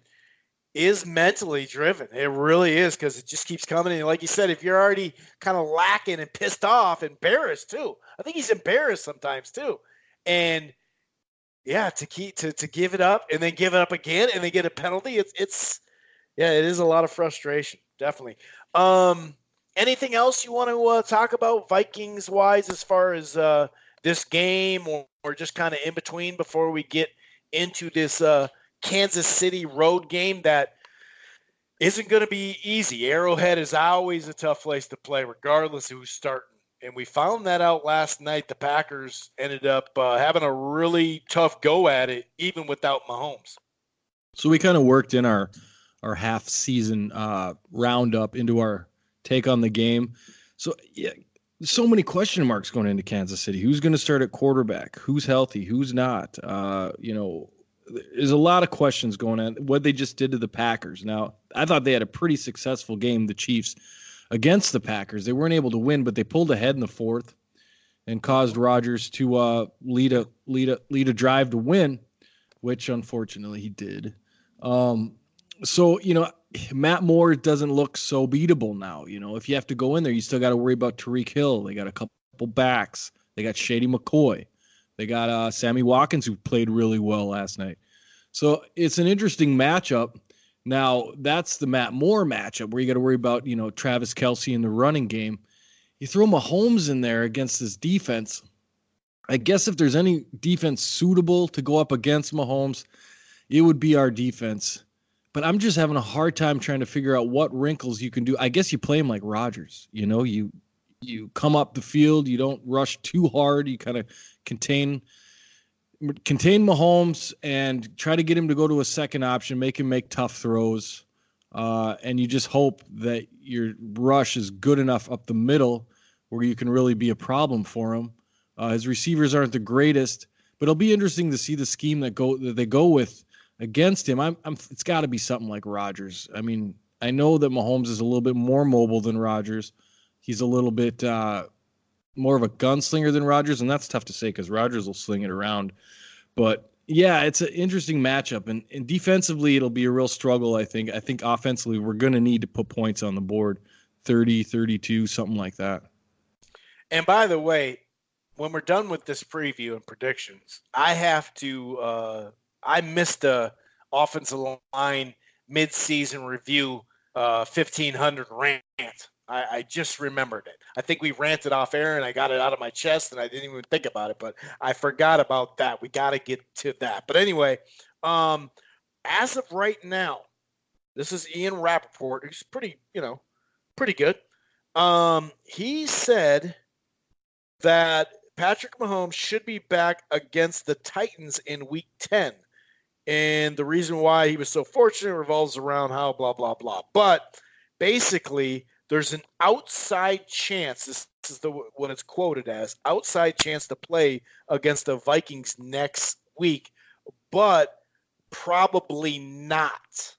is mentally driven. It really is because it just keeps coming. And like you said, if you're already kind of lacking and pissed off, embarrassed too. I think he's embarrassed sometimes too. And yeah, to give it up and then give it up again and then get a penalty, it's yeah, it is a lot of frustration, definitely. Um, Anything else you want to talk about Vikings wise as far as this game or just kind of in between before we get into this Kansas City road game that isn't going to be easy. Arrowhead is always a tough place to play, regardless of who's starting. And we found that out last night. The Packers ended up having a really tough go at it, even without Mahomes. So we kind of worked in our half season roundup into our take on the game. So yeah, so many question marks going into Kansas City. Who's going to start at quarterback? Who's healthy? Who's not? There's a lot of questions going on. What they just did to the Packers. Now, I thought they had a pretty successful game, the Chiefs, against the Packers. They weren't able to win, but they pulled ahead in the fourth and caused Rodgers to lead a drive to win, which unfortunately he did. So Matt Moore doesn't look so beatable now. If you have to go in there, you still got to worry about Tariq Hill. They got a couple backs. They got Shady McCoy. They got Sammy Watkins, who played really well last night. So it's an interesting matchup. Now, that's the Matt Moore matchup where you got to worry about, Travis Kelce in the running game. You throw Mahomes in there against this defense. I guess if there's any defense suitable to go up against Mahomes, it would be our defense. But I'm just having a hard time trying to figure out what wrinkles you can do. I guess you play him like Rodgers. You come up the field, you don't rush too hard, you kind of contain Mahomes and try to get him to go to a second option, make him make tough throws. And you just hope that your rush is good enough up the middle where you can really be a problem for him. His receivers aren't the greatest, but it'll be interesting to see the scheme that they go with against him. It's got to be something like Rodgers. I mean, I know that Mahomes is a little bit more mobile than Rodgers. He's a little bit more of a gunslinger than Rodgers, and that's tough to say because Rodgers will sling it around. But yeah, it's an interesting matchup, and defensively it'll be a real struggle, I think. I think offensively we're going to need to put points on the board, 30, 32, something like that. And by the way, when we're done with this preview and predictions, I have to I missed a offensive line mid-season review 1500 rant. I just remembered it. I think we ranted off air and I got it out of my chest and I didn't even think about it, but I forgot about that. We got to get to that. But anyway, as of right now, this is Ian Rappaport, who's pretty good. He said that Patrick Mahomes should be back against the Titans in week 10. And the reason why he was so fortunate revolves around how blah, blah, blah. But basically, there's an outside chance, this is what it's quoted as, outside chance to play against the Vikings next week, but probably not.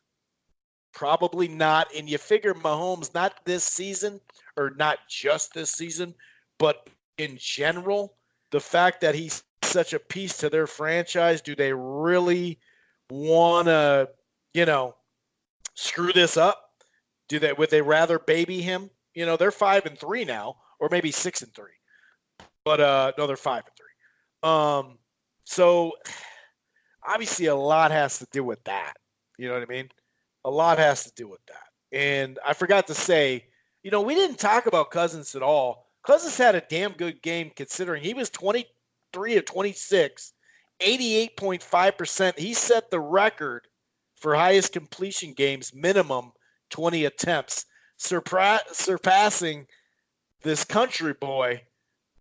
Probably not. And you figure Mahomes, not this season, or not just this season, but in general, the fact that he's such a piece to their franchise, do they really want to, screw this up? Would they rather baby him? They're 5-3 now, or maybe 6-3. But no, they're 5-3. So obviously a lot has to do with that. You know what I mean? A lot has to do with that. And I forgot to say, we didn't talk about Cousins at all. Cousins had a damn good game considering he was 23 of 26, 88.5%. He set the record for highest completion games, minimum 20 attempts, surpassing this country boy,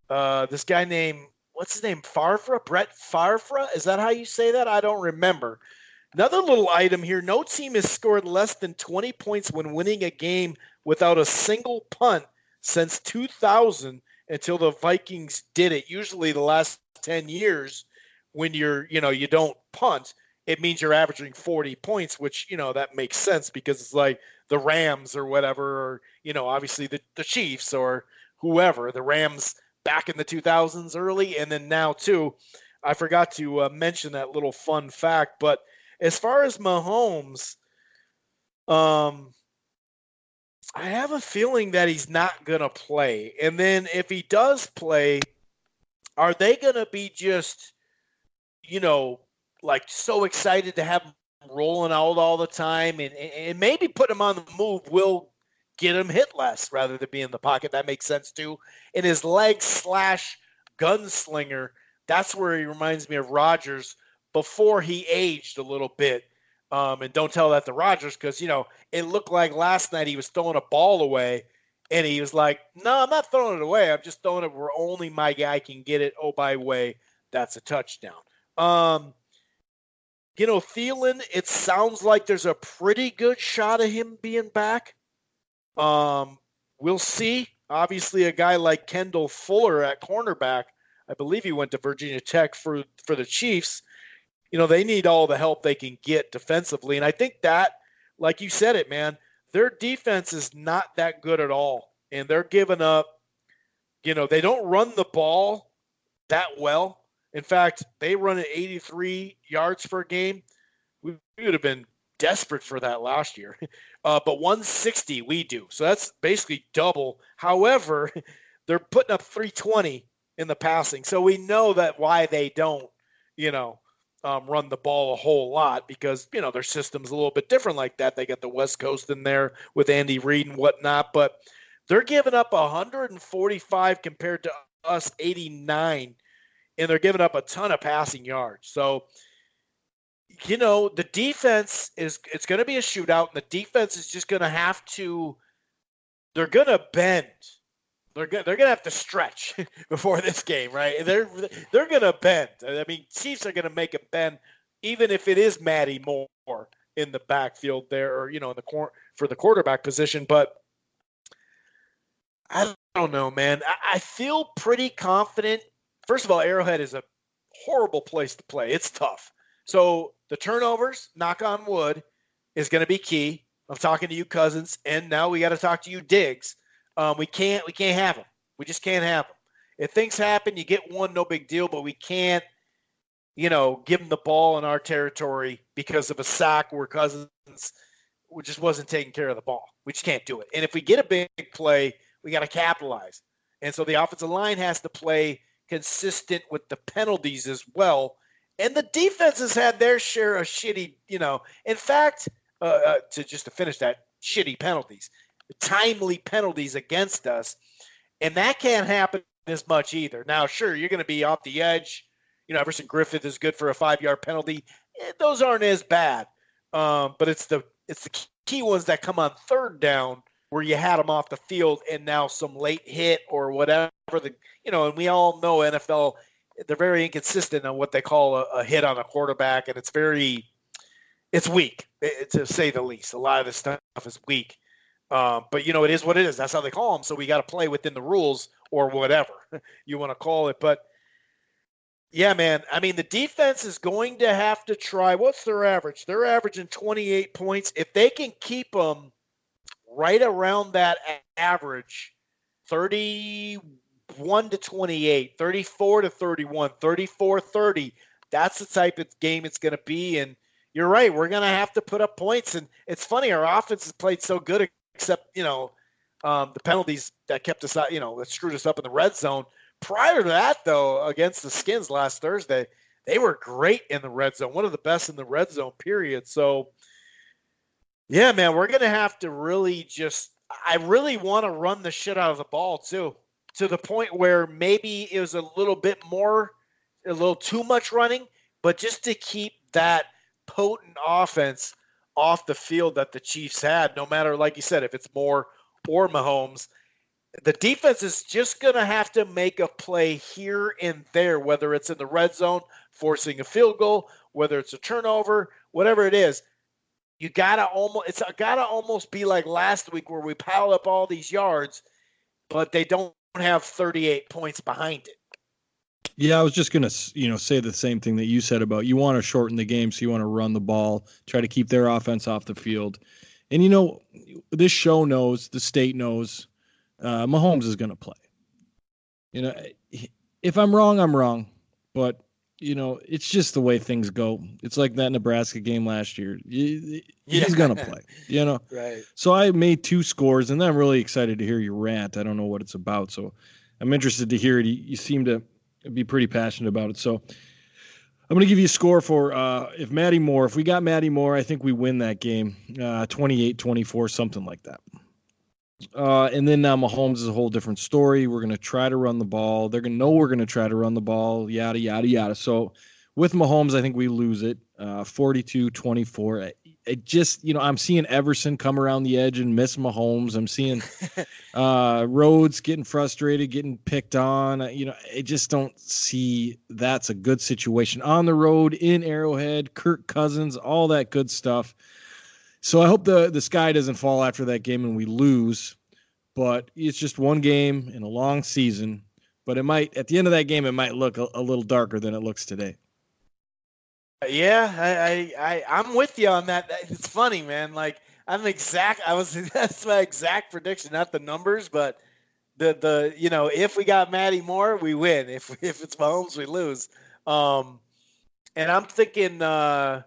this guy named, what's his name, Favre? Brett Favre? Is that how you say that? I don't remember. Another little item here, no team has scored less than 20 points when winning a game without a single punt since 2000 until the Vikings did it. Usually the last 10 years when you don't punt, it means you're averaging 40 points, which, that makes sense because it's like the Rams or whatever, or, obviously the Chiefs or whoever, the Rams back in the 2000s early, and then now too. I forgot to mention that little fun fact, but as far as Mahomes, um, I have a feeling that he's not going to play. And then if he does play, are they going to be just, like so excited to have him rolling out all the time and maybe put him on the move will get him hit less rather than be in the pocket. That makes sense too. And his leg slash gunslinger, that's where he reminds me of Rodgers before he aged a little bit. And don't tell that to Rodgers because, it looked like last night he was throwing a ball away and he was like, no, I'm not throwing it away. I'm just throwing it where only my guy can get it. Oh, by the way, that's a touchdown. Thielen, it sounds like there's a pretty good shot of him being back. We'll see. Obviously, a guy like Kendall Fuller at cornerback, I believe he went to Virginia Tech for the Chiefs. They need all the help they can get defensively. And I think that, like you said it, man, their defense is not that good at all. And they're giving up, they don't run the ball that well. In fact, they run at 83 yards per game. We would have been desperate for that last year. But 160 we do. So that's basically double. However, they're putting up 320 in the passing. So we know that why they don't, run the ball a whole lot because, their system's a little bit different like that. They got the West Coast in there with Andy Reid and whatnot. But they're giving up 145 compared to us 89. And they're giving up a ton of passing yards. So, the defense it's going to be a shootout, and the defense is just going to have to – they're going to bend. They're going to have to stretch before this game, right? They're going to bend. I mean, Chiefs are going to make a bend, even if it is Matty Moore in the backfield there or, in the for the quarterback position. But I don't know, man. I feel pretty confident. First of all, Arrowhead is a horrible place to play. It's tough. So the turnovers, knock on wood, is going to be key. I'm talking to you, Cousins, and now we got to talk to you, Diggs. We can't have them. We just can't have them. If things happen, you get one, no big deal, but we can't, give them the ball in our territory because of a sack where Cousins just wasn't taking care of the ball. We just can't do it. And if we get a big play, we got to capitalize. And so the offensive line has to play consistent with the penalties as well. And the defense has had their share of shitty, in fact, to finish that, shitty penalties, timely penalties against us. And that can't happen as much either. Now, sure, you're going to be off the edge. Everson Griffith is good for a 5-yard penalty. Those aren't as bad. But it's the key ones that come on third down where you had them off the field and now some late hit or whatever. And we all know NFL, they're very inconsistent on what they call a hit on a quarterback, and it's weak, to say the least. A lot of this stuff is weak. But, it is what it is. That's how they call them. So we got to play within the rules or whatever you want to call it. But, yeah, man, I mean, the defense is going to have to try. What's their average? They're averaging 28 points. If they can keep them right around that average, 31 to 28, 34 to 31, 34-30, that's the type of game it's going to be. And you're right, we're going to have to put up points. And it's funny, our offense has played so good, except, the penalties that kept us out, that screwed us up in the red zone. Prior to that, though, against the Skins last Thursday, they were great in the red zone, one of the best in the red zone, period. So, yeah, man, we're going to have to really I really want to run the shit out of the ball, too, to the point where maybe it was a little too much running, but just to keep that potent offense off the field that the Chiefs had, no matter, like you said, if it's Moore or Mahomes. The defense is just going to have to make a play here and there, whether it's in the red zone, forcing a field goal, whether it's a turnover, whatever it is. It's got to almost be like last week where we piled up all these yards, but they don't have 38 points behind it. Yeah, I was just gonna, say the same thing that you said about you want to shorten the game, so you want to run the ball, try to keep their offense off the field, and this show knows, the state knows, Mahomes is gonna play. You know, if I'm wrong, I'm wrong, but it's just the way things go. It's like that Nebraska game last year. Yeah. He's gonna play. Right. So I made 2 scores, and then I'm really excited to hear your rant. I don't know what it's about, so I'm interested to hear it. You seem to be pretty passionate about it. So I'm going to give you a score for if we got Matty Moore, I think we win that game, 28-24, something like that. And then Mahomes is a whole different story. We're going to try to run the ball. They're going to know we're going to try to run the ball, yada, yada, yada. So with Mahomes, I think we lose it, 42-24. It just, I'm seeing Everson come around the edge and miss Mahomes. I'm seeing Rhodes getting frustrated, getting picked on. I just don't see that's a good situation on the road in Arrowhead, Kirk Cousins, all that good stuff. So I hope the sky doesn't fall after that game and we lose, but it's just one game in a long season. But at the end of that game, it might look a little darker than it looks today. Yeah, I'm with you on that. It's funny, man. Like that's my exact prediction, not the numbers, but if we got Matty Moore, we win. If it's Mahomes, we lose. And I'm thinking let's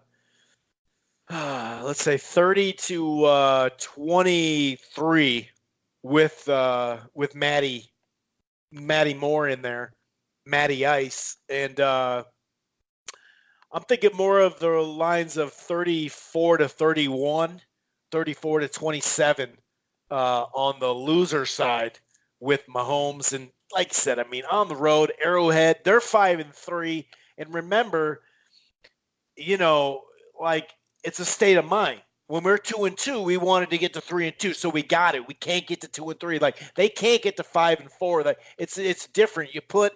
say 30-23 with Matty Moore in there, Matty Ice, and I'm thinking more of the lines of 34-31, 34-27 on the loser side with Mahomes. And like I said, I mean, on the road, Arrowhead, they're 5-3. And remember, like it's a state of mind. When we're 2-2, we wanted to get to 3-2, so we got it. We can't get to 2-3. Like they can't get to 5-4. Like it's different. You put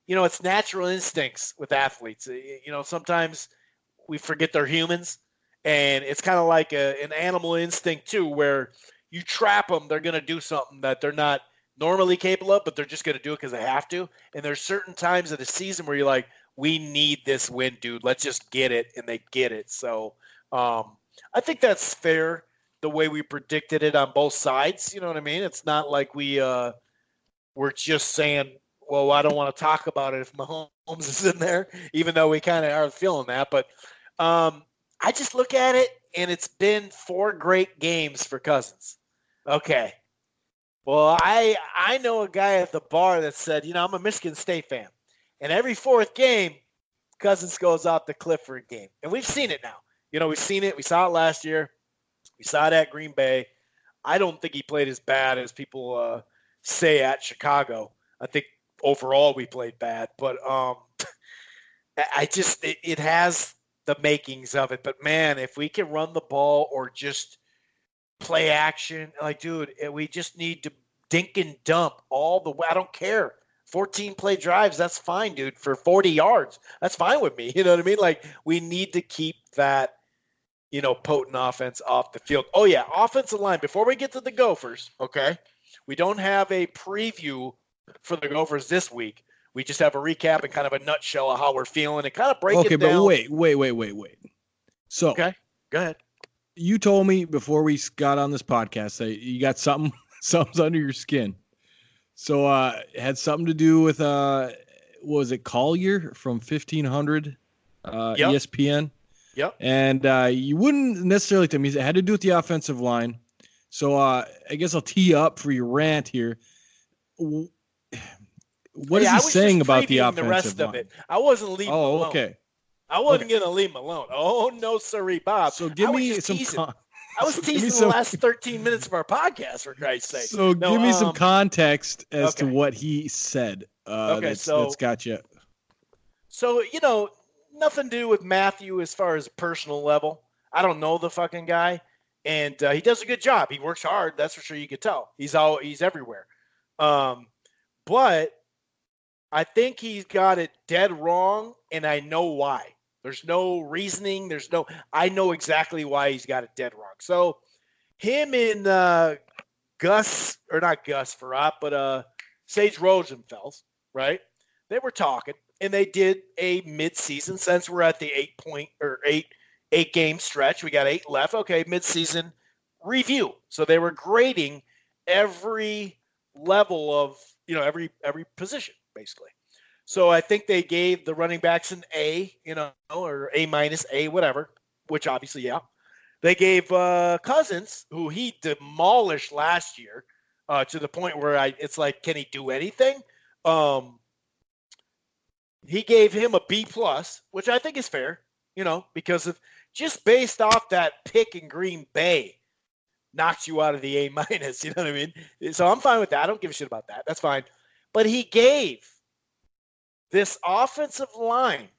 it's natural instincts with athletes. Sometimes we forget they're humans, and it's kind of like an animal instinct too, where you trap them, they're going to do something that they're not normally capable of, but they're just going to do it because they have to. And there's certain times of the season where you're like, we need this win, dude. Let's just get it, and they get it. So I think that's fair the way we predicted it on both sides. You know what I mean? It's not like we're just saying, well, I don't want to talk about it if Mahomes is in there, even though we kind of are feeling that. But I just look at it, and it's been 4 great games for Cousins. Okay. Well, I know a guy at the bar that said, I'm a Michigan State fan. And every 4th game, Cousins goes off the cliff for a game. And we've seen it now. We've seen it. We saw it last year. We saw it at Green Bay. I don't think he played as bad as people say at Chicago. I think overall we played bad, but it has the makings of it. But man, if we can run the ball or just play action, like dude, we just need to dink and dump all the way. I don't care. 14 play drives, that's fine, dude. For 40 yards, that's fine with me. You know what I mean? Like we need to keep that potent offense off the field. Oh yeah, offensive line. Before we get to the Gophers, okay, we don't have a preview for the Gophers this week. We just have a recap and kind of a nutshell of how we're feeling and kind of break it down. Okay, but wait. So, okay, go ahead. You told me before we got on this podcast that you got something's under your skin. So, it had something to do with was it Collier from 1500 Yep. ESPN? Yep. And you wouldn't necessarily tell me it had to do with the offensive line. So I guess I'll tee up for your rant here. What is he saying about the offensive the rest line? Of it. I wasn't leaving him alone. Okay. I wasn't going to leave him alone. Oh, no, sirree, Bob. So give me some I was teasing the last 13 minutes of our podcast, for Christ's sake. So give me some context as to what he said. That's got you. So, nothing to do with Matthew as far as a personal level. I don't know the fucking guy. And he does a good job. He works hard. That's for sure. You could tell. He's everywhere. But I think he's got it dead wrong, and I know why. There's no reasoning. I know exactly why he's got it dead wrong. So him and Sage Rosenfels, right? They were talking, and they did a midseason since we're at the 8 game stretch. We got 8 left. Okay, midseason review. So they were grading every level of every position basically. So I think they gave the running backs an A, or A minus A, whatever. Which obviously, yeah, they gave Cousins, who he demolished last year, to the point where it's like, can he do anything? He gave him a B plus, which I think is fair, because of just based off that pick in Green Bay knocks you out of the A minus. You know what I mean? So I'm fine with that. I don't give a shit about that. That's fine. But he gave this offensive line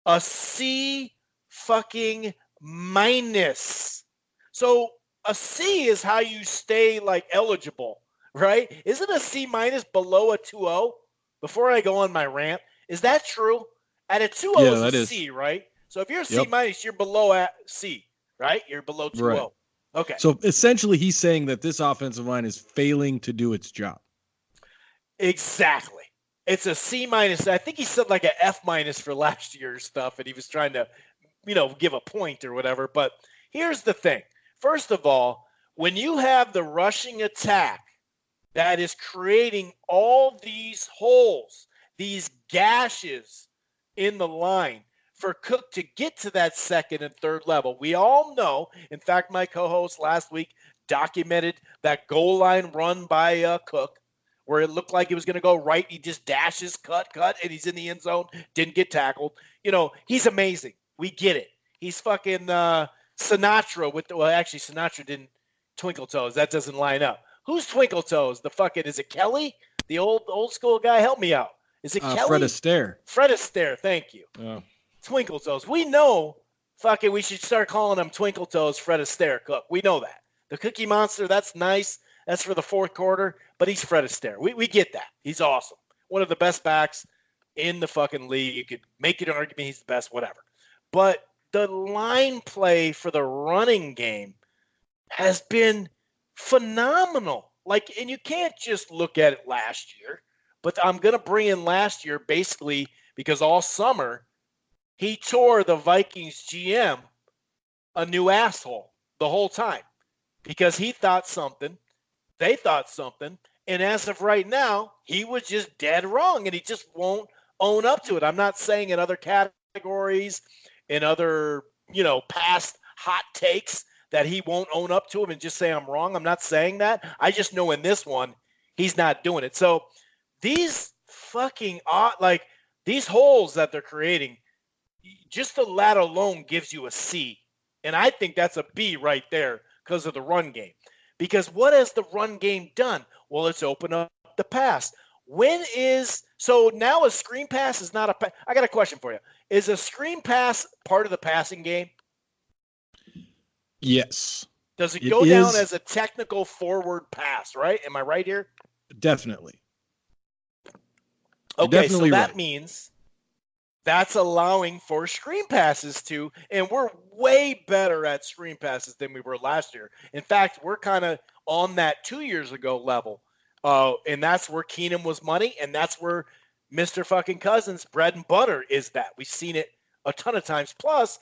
a C fucking minus. So a C is how you stay like eligible, right? Isn't a C minus below a 2.0? Before I go on my rant, is that true? At a 2.0 Yeah, is a that is. C, right? So if you're a C Yep. minus, you're below at C, right? You're below 2.0. Right. Okay. So essentially, he's saying that this offensive line is failing to do its job. Exactly. It's a C minus. I think he said like a F minus for last year's stuff, and he was trying to, give a point or whatever. But here's the thing. First of all, when you have the rushing attack that is creating all these holes, these gashes in the line for Cook to get to that second and third level, we all know. In fact, my co-host last week documented that goal line run by Cook, where it looked like he was going to go right. He just dashes, cut, and he's in the end zone, didn't get tackled. He's amazing. We get it. He's fucking Sinatra actually, Sinatra didn't Twinkle Toes. That doesn't line up. Who's Twinkle Toes? Is it Kelly? The old school guy? Help me out. Is it Kelly? Fred Astaire. Fred Astaire, thank you. Oh. Twinkle Toes. We know, we should start calling him Twinkle Toes Fred Astaire Cook. We know that. The Cookie Monster, that's nice. That's for the fourth quarter, but he's Fred Astaire. We get that. He's awesome. One of the best backs in the fucking league. You could make an argument he's the best, whatever. But the line play for the running game has been phenomenal. And you can't just look at it last year, but I'm going to bring in last year basically because all summer he tore the Vikings GM a new asshole the whole time because he thought something. They thought something, and as of right now, he was just dead wrong, and he just won't own up to it. I'm not saying in other categories, in other, past hot takes that he won't own up to them and just say I'm wrong. I'm not saying that. I just know in this one, he's not doing it. So these fucking these holes that they're creating, just the lat alone gives you a C, and I think that's a B right there because of the run game. Because what has the run game done? Well, it's opened up the pass. So now a screen pass is not a I got a question for you. Is a screen pass part of the passing game? Yes. Does it go down as a technical forward pass, right? Am I right here? Definitely. Okay, definitely so that means that's allowing for screen passes too, and we're way better at screen passes than we were last year. In fact, we're kind of on that 2 years ago level, and that's where Keenum was money, and that's where Mr. fucking Cousins' bread and butter is. That we've seen it a ton of times. Plus,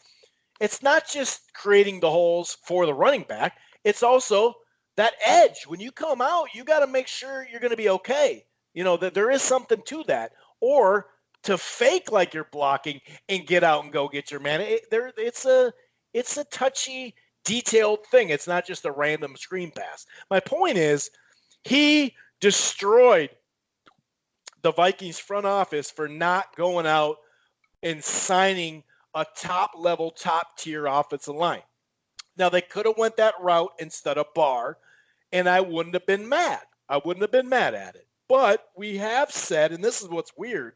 it's not just creating the holes for the running back; it's also that edge. When you come out, you got to make sure you're going to be okay. That there is something to that, or to fake like you're blocking and get out and go get your man. It's a touchy, detailed thing. It's not just a random screen pass. My point is, he destroyed the Vikings front office for not going out and signing a top-level, top-tier offensive line. Now, they could have went that route instead of Barr, and I wouldn't have been mad. I wouldn't have been mad at it. But we have said, and this is what's weird,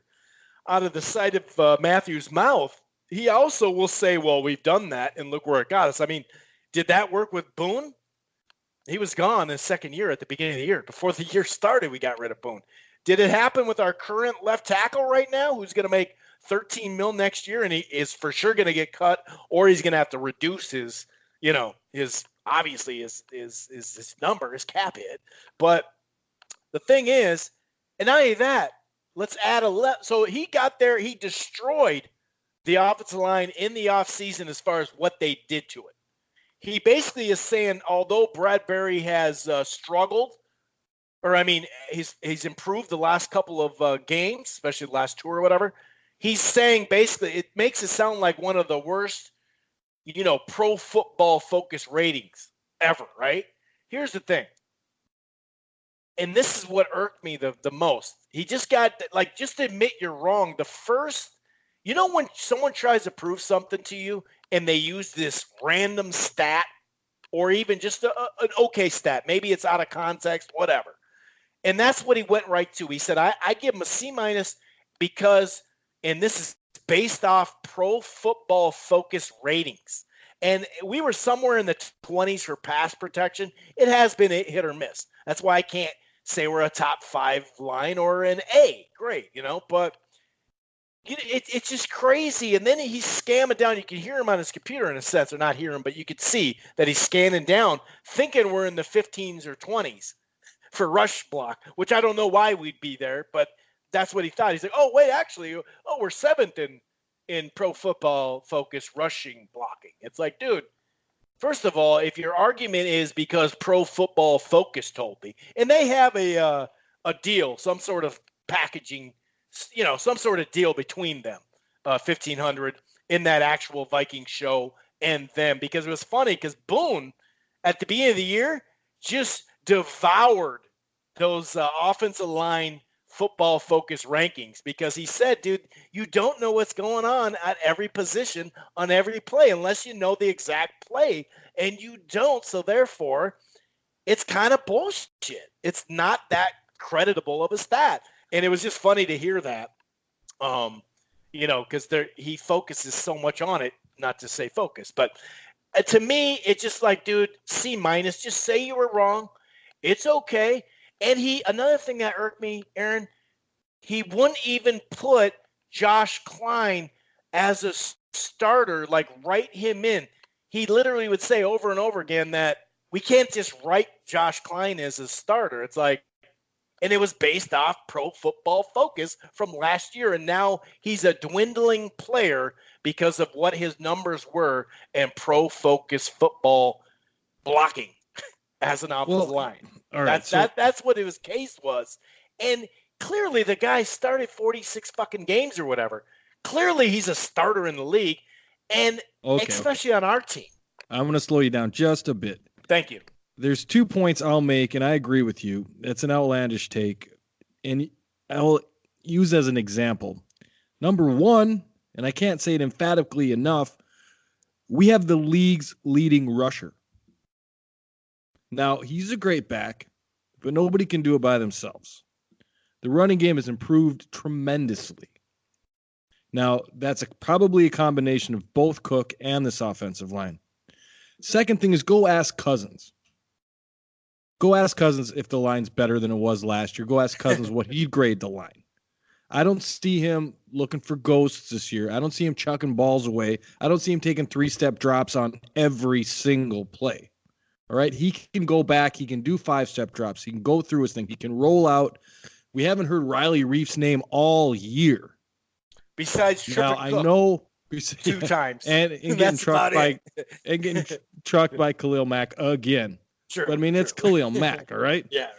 out of the side of Matthew's mouth, he also will say, well, we've done that, and look where it got us. I mean, did that work with Boone? He was gone his second year at the beginning of the year. Before the year started, we got rid of Boone. Did it happen with our current left tackle right now, who's going to make $13 million next year, and he is for sure going to get cut, or he's going to have to reduce his obviously his number, his cap hit. But the thing is, and not only that, Let's add a So he got there. He destroyed the offensive line in the offseason as far as what they did to it. He basically is saying, although Bradbury has struggled, or I mean, he's improved the last couple of games, especially the last two or whatever. He's saying basically it makes it sound like one of the worst, pro football focus ratings ever, right? Here's the thing. And this is what irked me the most. He just got, just admit you're wrong. The first, when someone tries to prove something to you and they use this random stat or even just an okay stat, maybe it's out of context, whatever. And that's what he went right to. He said, I give him a C- because, and this is based off pro football focus ratings. And we were somewhere in the 20s for pass protection. It has been a hit or miss. That's why I can't say we're a top 5 line or an A. Great, but it's just crazy. And then he's scamming down. You can hear him on his computer in a sense, or not hear him, but you could see that he's scanning down, thinking we're in the 15s or 20s for rush block, which I don't know why we'd be there, but that's what he thought. He's like, oh, wait, actually, we're 7th in pro football focus rushing blocking. It's like, dude, first of all, if your argument is because pro football focus told me, and they have a deal, some sort of packaging, some sort of deal between them, 1,500 in that actual Vikings show and them, because it was funny because Boone at the beginning of the year just devoured those offensive line football focus rankings because he said, dude, you don't know what's going on at every position on every play unless you know the exact play, and you don't. So therefore, it's kind of bullshit. It's not that creditable of a stat. And it was just funny to hear that, because he focuses so much on it, not to say focus. But to me, it's just like, dude, C-, just say you were wrong. It's okay. And another thing that irked me, Aaron, he wouldn't even put Josh Klein as a starter, like write him in. He literally would say over and over again that we can't just write Josh Klein as a starter. It's like, and it was based off pro football focus from last year. And now he's a dwindling player because of what his numbers were in pro focus football blocking as an offensive line. All right. That's what his case was. And clearly the guy started 46 fucking games or whatever. Clearly he's a starter in the league, and especially on our team. I'm going to slow you down just a bit. Thank you. There's 2 points I'll make, and I agree with you. That's an outlandish take, and I'll use as an example. Number one, and I can't say it emphatically enough, we have the league's leading rusher. Now, he's a great back, but nobody can do it by themselves. The running game has improved tremendously. Now, that's probably a combination of both Cook and this offensive line. Second thing is go ask Cousins. Go ask Cousins if the line's better than it was last year. Go ask Cousins what he'd grade the line. I don't see him looking for ghosts this year. I don't see him chucking balls away. I don't see him taking 3-step drops on every single play. All right, he can go back. He can do 5-step drops. He can go through his thing. He can roll out. We haven't heard Riley Reif's name all year. Besides tripping now, I know 2 times and getting trucked by Khalil Mack again. True, but I mean, it's Khalil Mack, all right? Yeah.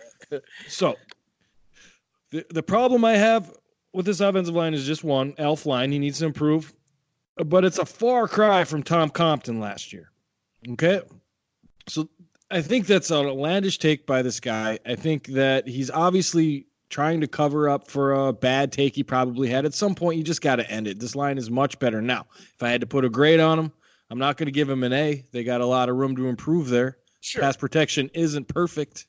So the problem I have with this offensive line is just one, Elf line. He needs to improve, but it's a far cry from Tom Compton last year. Okay, so I think that's an outlandish take by this guy. I think that he's obviously trying to cover up for a bad take he probably had. At some point, you just got to end it. This line is much better now. If I had to put a grade on him, I'm not going to give him an A. They got a lot of room to improve there. Sure. Pass protection isn't perfect.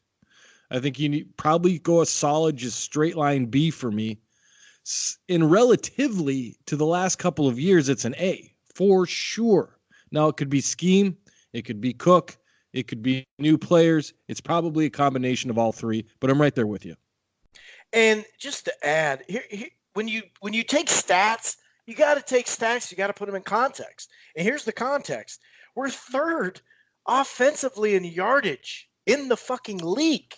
I think you need probably go a solid, just straight line B for me. In relatively to the last couple of years, it's an A for sure. Now, it could be scheme. It could be Cook. It could be new players. It's probably a combination of all three, but I'm right there with you. And just to add, here when you take stats, you got to take stats. You got to put them in context. And here's the context: we're third offensively in yardage in the fucking league.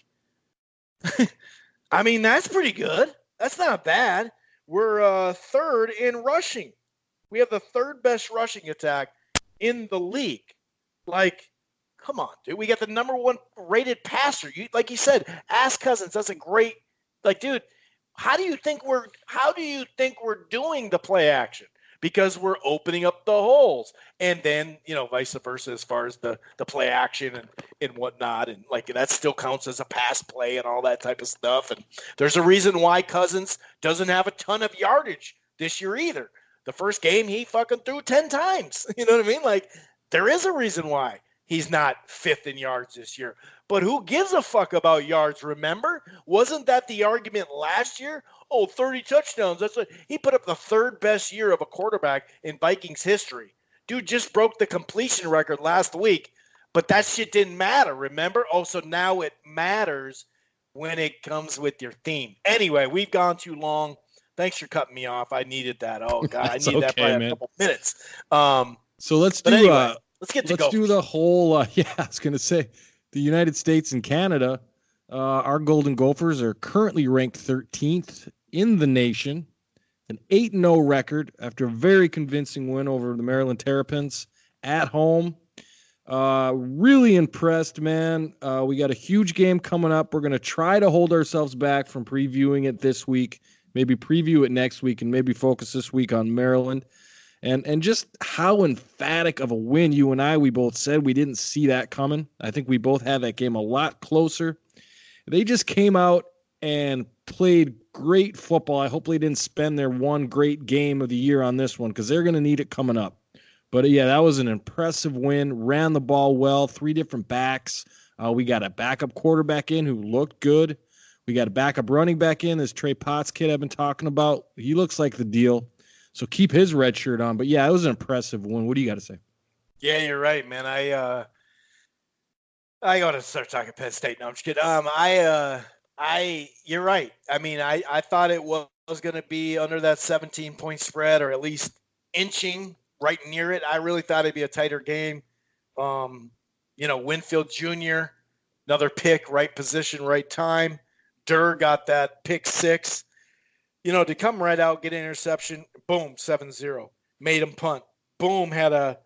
I mean, that's pretty good. That's not bad. We're third in rushing. We have the third best rushing attack in the league. Like, come on, dude. We got the number one rated passer. Like you said, Ask Cousins. That's a great. Like, dude, how do you think we're doing the play action? Because we're opening up the holes, and then vice versa as far as the play action and whatnot, and like that still counts as a pass play and all that type of stuff. And there's a reason why Cousins doesn't have a ton of yardage this year either. The first game he fucking threw 10 times. You know what I mean? Like, there is a reason why he's not fifth in yards this year. But who gives a fuck about yards, remember? Wasn't that the argument last year? Oh, 30 touchdowns. That's what he put up, the third best year of a quarterback in Vikings history. Dude just broke the completion record last week, but that shit didn't matter, remember? Oh, so now it matters when it comes with your theme. Anyway, we've gone too long. Thanks for cutting me off. I needed that. Oh God, I needed that by a couple minutes. So let's do anyway, let's get to let's do the whole. Yeah, I was going to say the United States and Canada. Our Golden Gophers are currently ranked 13th in the nation, an 8-0 record after a very convincing win over the Maryland Terrapins at home. Really impressed, man. We got a huge game coming up. We're going to try to hold ourselves back from previewing it this week, maybe preview it next week, and maybe focus this week on Maryland. And just how emphatic of a win you and we both said we didn't see that coming. I think we both had that game a lot closer. They just came out and played great football. I hope they didn't spend their one great game of the year on this one because they're going to need it coming up. But, yeah, that was an impressive win. Ran the ball well, 3 different backs. We got a backup quarterback in who looked good. We got a backup running back in, this Trey Potts kid I've been talking about. He looks like the deal. So keep his red shirt on. But, yeah, it was an impressive win. What do you got to say? Yeah, you're right, man. I got to start talking Penn State. No, I'm just kidding. You're right. I mean, I thought it was going to be under that 17-point spread or at least inching right near it. I really thought it'd be a tighter game. Winfield Jr., another pick, right position, right time. Durr got that pick 6. To come right out, get an interception, boom, 7-0. Made him punt. Boom, had a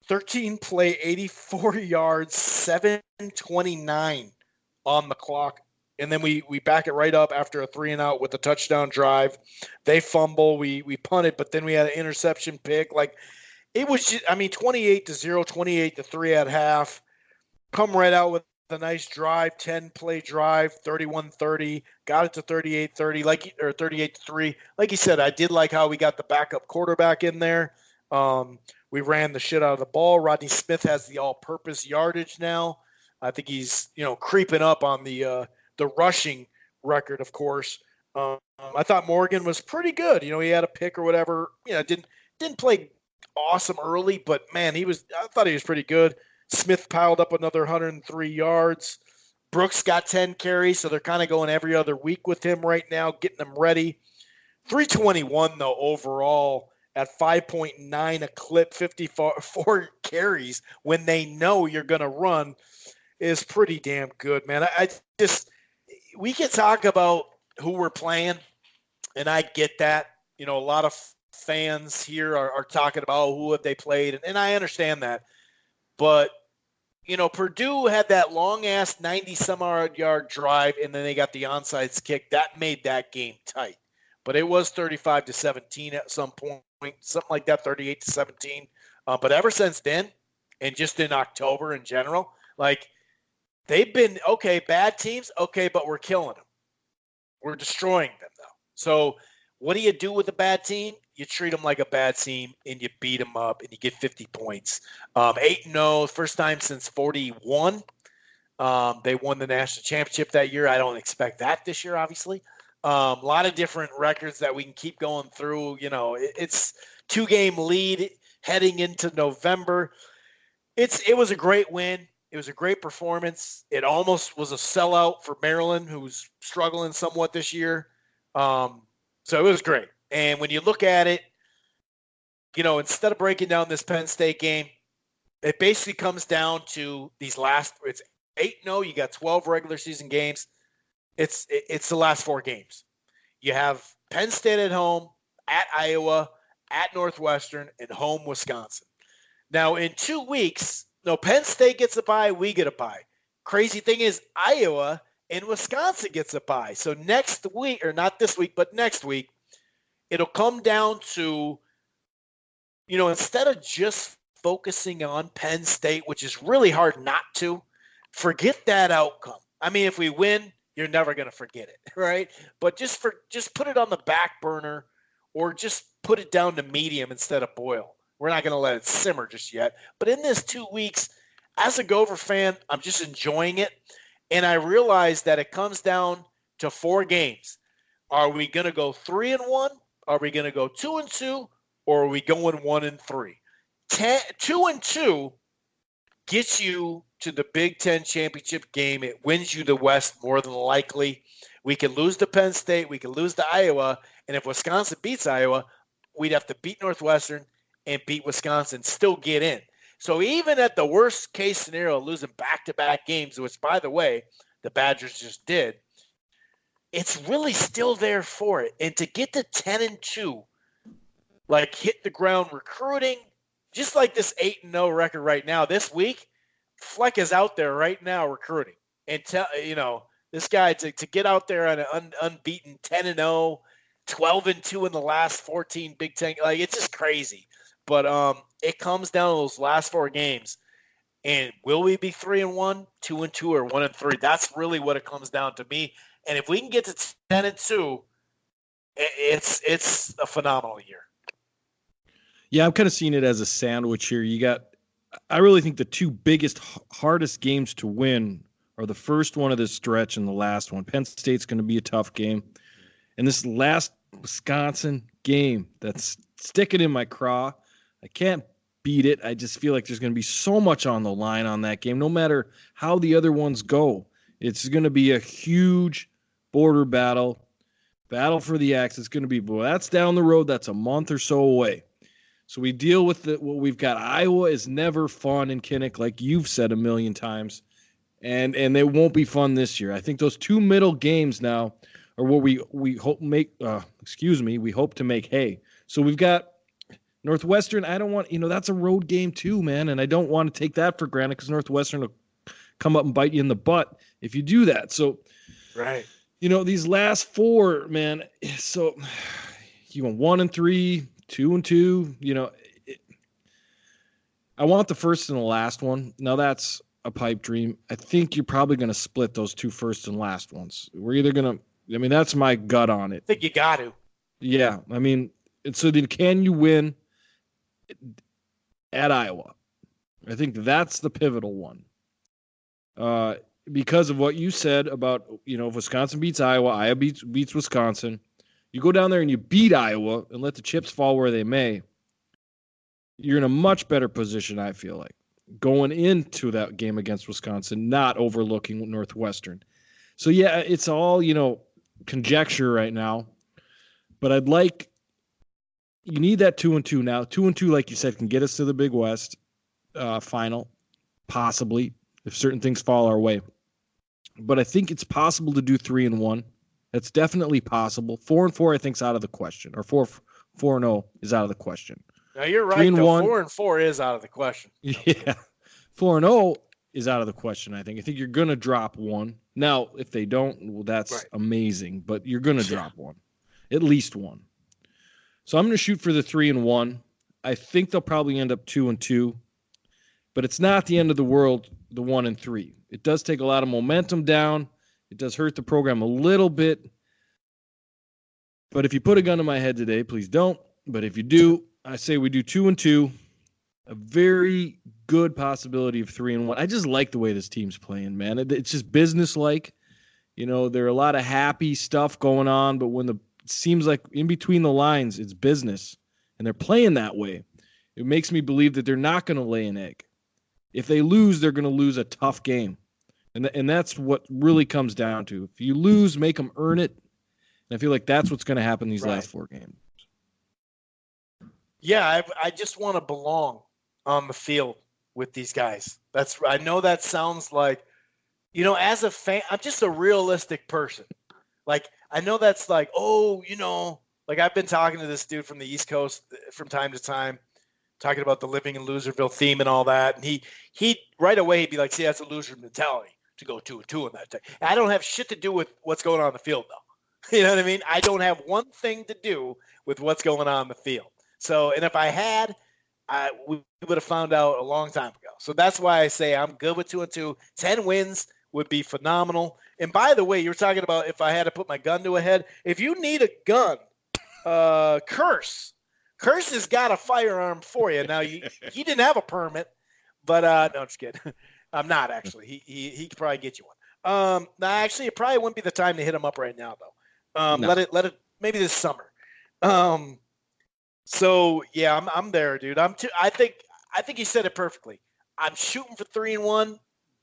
13-play, 84 yards, 7:29 on the clock. And then we back it right up after a 3-and-out with a touchdown drive. They fumble. We punted, but then we had an interception pick. Like, it was just, 28-0, 28-3 at half. Come right out with a nice drive, 10-play drive, 31-30. Got it to 38-30, or 38-3. Like you said, I did like how we got the backup quarterback in there. We ran the shit out of the ball. Rodney Smith has the all-purpose yardage now. I think he's, creeping up on the rushing record, of course. I thought Morgan was pretty good. He had a pick or whatever. Didn't play awesome early, but man, I thought he was pretty good. Smith piled up another 103 yards. Brooks got 10 carries, so they're kind of going every other week with him right now, getting them ready. 321 though overall at 5.9 a clip, 54 carries when they know you're going to run is pretty damn good, man. We can talk about who we're playing, and I get that. A lot of fans here are talking about who have they played, and I understand that. But, Purdue had that long-ass 90-some-odd yard drive, and then they got the onside kick. That made that game tight. But it was 35-17 at some point, something like that, 38-17. But ever since then, and just in October in general, like, they've been, okay, bad teams, okay, but we're killing them. We're destroying them, though. So what do you do with a bad team? You treat them like a bad team, and you beat them up, and you get 50 points. 8-0, first time since 41. They won the national championship that year. I don't expect that this year, obviously. A lot of different records that we can keep going through. It's 2-game lead heading into November. It was a great win. It was a great performance. It almost was a sellout for Maryland, who's struggling somewhat this year. So it was great. And when you look at it, instead of breaking down this Penn State game, it basically comes down to these it's 8-0. You got 12 regular season games. It's the last 4 games. You have Penn State at home, at Iowa, at Northwestern, and home Wisconsin. Now, in 2 weeks, no, Penn State gets a bye, we get a bye. Crazy thing is, Iowa and Wisconsin gets a bye. So next week, or not this week, but next week, it'll come down to, instead of just focusing on Penn State, which is really hard not to, forget that outcome. I mean, if we win, you're never going to forget it, right? But just put it on the back burner, or just put it down to medium instead of boil. We're not going to let it simmer just yet. But in this 2 weeks, as a Gopher fan, I'm just enjoying it. And I realize that it comes down to 4 games. Are we going to go 3-1? Are we going to go 2-2? Or are we going 1-3? 2-2 gets you to the Big Ten championship game. It wins you the West more than likely. We can lose to Penn State. We can lose to Iowa. And if Wisconsin beats Iowa, we'd have to beat Northwestern and beat Wisconsin, still get in. So even at the worst case scenario, losing back-to-back games, which, by the way, the Badgers just did, it's really still there for it. And to get to 10-2, like hit the ground recruiting, just like this 8-0 record right now, this week, Fleck is out there right now recruiting. And this guy to get out there on an unbeaten 10-0, 12-2 in the last 14 Big Ten, like it's just crazy. But it comes down to those last 4 games. And will we be 3-1, 2-2, or 1-3? That's really what it comes down to me. And if we can get to 10-2, it's a phenomenal year. Yeah, I'm kind of seeing it as a sandwich here. I really think the 2 biggest, hardest games to win are the first one of this stretch and the last one. Penn State's going to be a tough game. And this last Wisconsin game that's sticking in my craw, I can't beat it. I just feel like there's going to be so much on the line on that game, no matter how the other ones go. It's going to be a huge border battle for the X. It's going to be, that's down the road. That's a month or so away. So we deal with what we've got. Iowa is never fun in Kinnick, like you've said a million times, and they won't be fun this year. I think those 2 middle games now are what we hope we hope to make hay. So we've got Northwestern. I don't want, that's a road game too, man, and I don't want to take that for granted because Northwestern will come up and bite you in the butt if you do that. So, right, these last 4, man. So you want 1-3. 2-2, I want the first and the last one. Now that's a pipe dream. I think you're probably going to split those 2 first and last ones. We're either going to, that's my gut on it. I think you got to. Yeah. So then can you win at Iowa? I think that's the pivotal one. Because of what you said about, if Wisconsin beats Iowa beats Wisconsin. You go down there and you beat Iowa and let the chips fall where they may, you're in a much better position, I feel like, going into that game against Wisconsin, not overlooking Northwestern. So, yeah, it's all, conjecture right now. But you need that 2-2 now. 2-2, like you said, can get us to the Big West final, possibly, if certain things fall our way. But I think it's possible to do 3-1. That's definitely possible. 4-4, I think, is out of the question. Or 4-0 is out of the question. Now you're right. 3-1, 4-4 is out of the question. Yeah, 4-0 is out of the question. I think you're going to drop one. Now, if they don't, well, that's amazing. But you're going to drop one, at least one. So I'm going to shoot for the 3-1. I think they'll probably end up 2-2. But it's not the end of the world. The 1-3. It does take a lot of momentum down. It does hurt the program a little bit. But if you put a gun to my head today, please don't. But if you do, I say we do 2-2. A very good possibility of 3-1. I just like the way this team's playing, man. It's just business-like. There are a lot of happy stuff going on, but when it seems like in between the lines, it's business. And they're playing that way. It makes me believe that they're not going to lay an egg. If they lose, they're going to lose a tough game. And that's what really comes down to. If you lose, make them earn it. And I feel like that's what's going to happen these last 4 games. Yeah, I just want to belong on the field with these guys. I know that sounds like, as a fan, I'm just a realistic person. Like, I know that's like, oh, like I've been talking to this dude from the East Coast from time to time, talking about the living in Loserville theme and all that. And he right away he'd be like, see, that's a loser mentality to go 2-2 in that thing. I don't have shit to do with what's going on in the field though. You know what I mean? I don't have one thing to do with what's going on in the field. So, and if I had, we would have found out a long time ago. So that's why I say I'm good with 2-2. 10 wins would be phenomenal. And by the way, you're talking about if I had to put my gun to a head. If you need a gun, Curse has got a firearm for you. Now, he didn't have a permit, but no, I'm just kidding. I'm not actually. He could probably get you one. No, actually, it probably wouldn't be the time to hit him up right now, though. No. Let it maybe this summer. So yeah, I'm there, dude. I think you said it perfectly. I'm shooting for 3-1,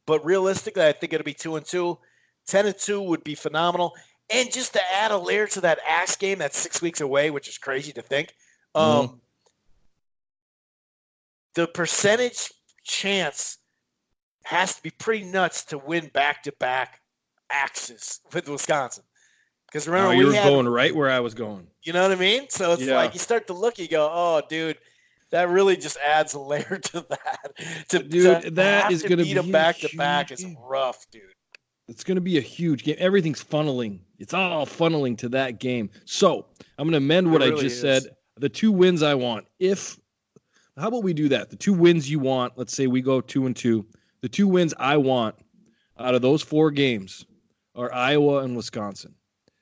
but realistically, I think it'll be 2-2. 10-2 would be phenomenal. And just to add a layer to that Axe game that's 6 weeks away, which is crazy to think. The percentage chance has to be pretty nuts to win back-to-back Axes with Wisconsin. Because remember, you were going right where I was going. You know what I mean? So it's like you start to look, you go, oh, dude, that really just adds a layer to that. That is going to be them back to back is rough, dude. It's going to be a huge game. Everything's funneling. It's all funneling to that game. So I'm going to amend what I just said. The 2 wins I want. How about we do that? The 2 wins you want. Let's say we go 2-2. The 2 wins I want out of those 4 games are Iowa and Wisconsin.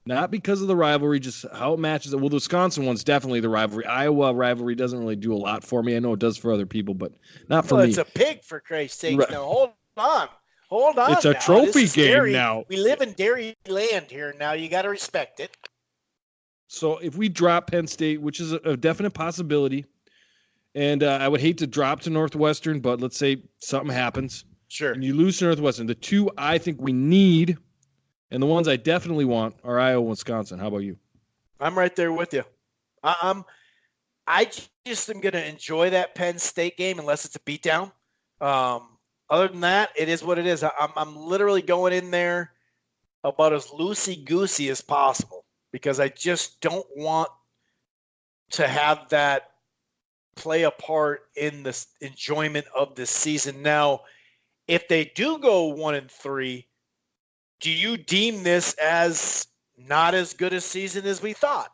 Not because of the rivalry, just how it matches. Well, the Wisconsin one's definitely the rivalry. Iowa rivalry doesn't really do a lot for me. I know it does for other people, but not for me. It's a pig, for Christ's sake. Right. Now, hold on. It's a trophy game now. We live in dairy land here now. You got to respect it. So if we drop Penn State, which is a definite possibility, and I would hate to drop to Northwestern, but let's say something happens. Sure. And you lose to Northwestern. The 2 I think we need, and the ones I definitely want, are Iowa and Wisconsin. How about you? I'm right there with you. I just am going to enjoy that Penn State game unless it's a beatdown. Other than that, it is what it is. I'm literally going in there about as loosey-goosey as possible because I just don't want to have that play a part in the enjoyment of this season. Now, if they do go 1-3, do you deem this as not as good a season as we thought?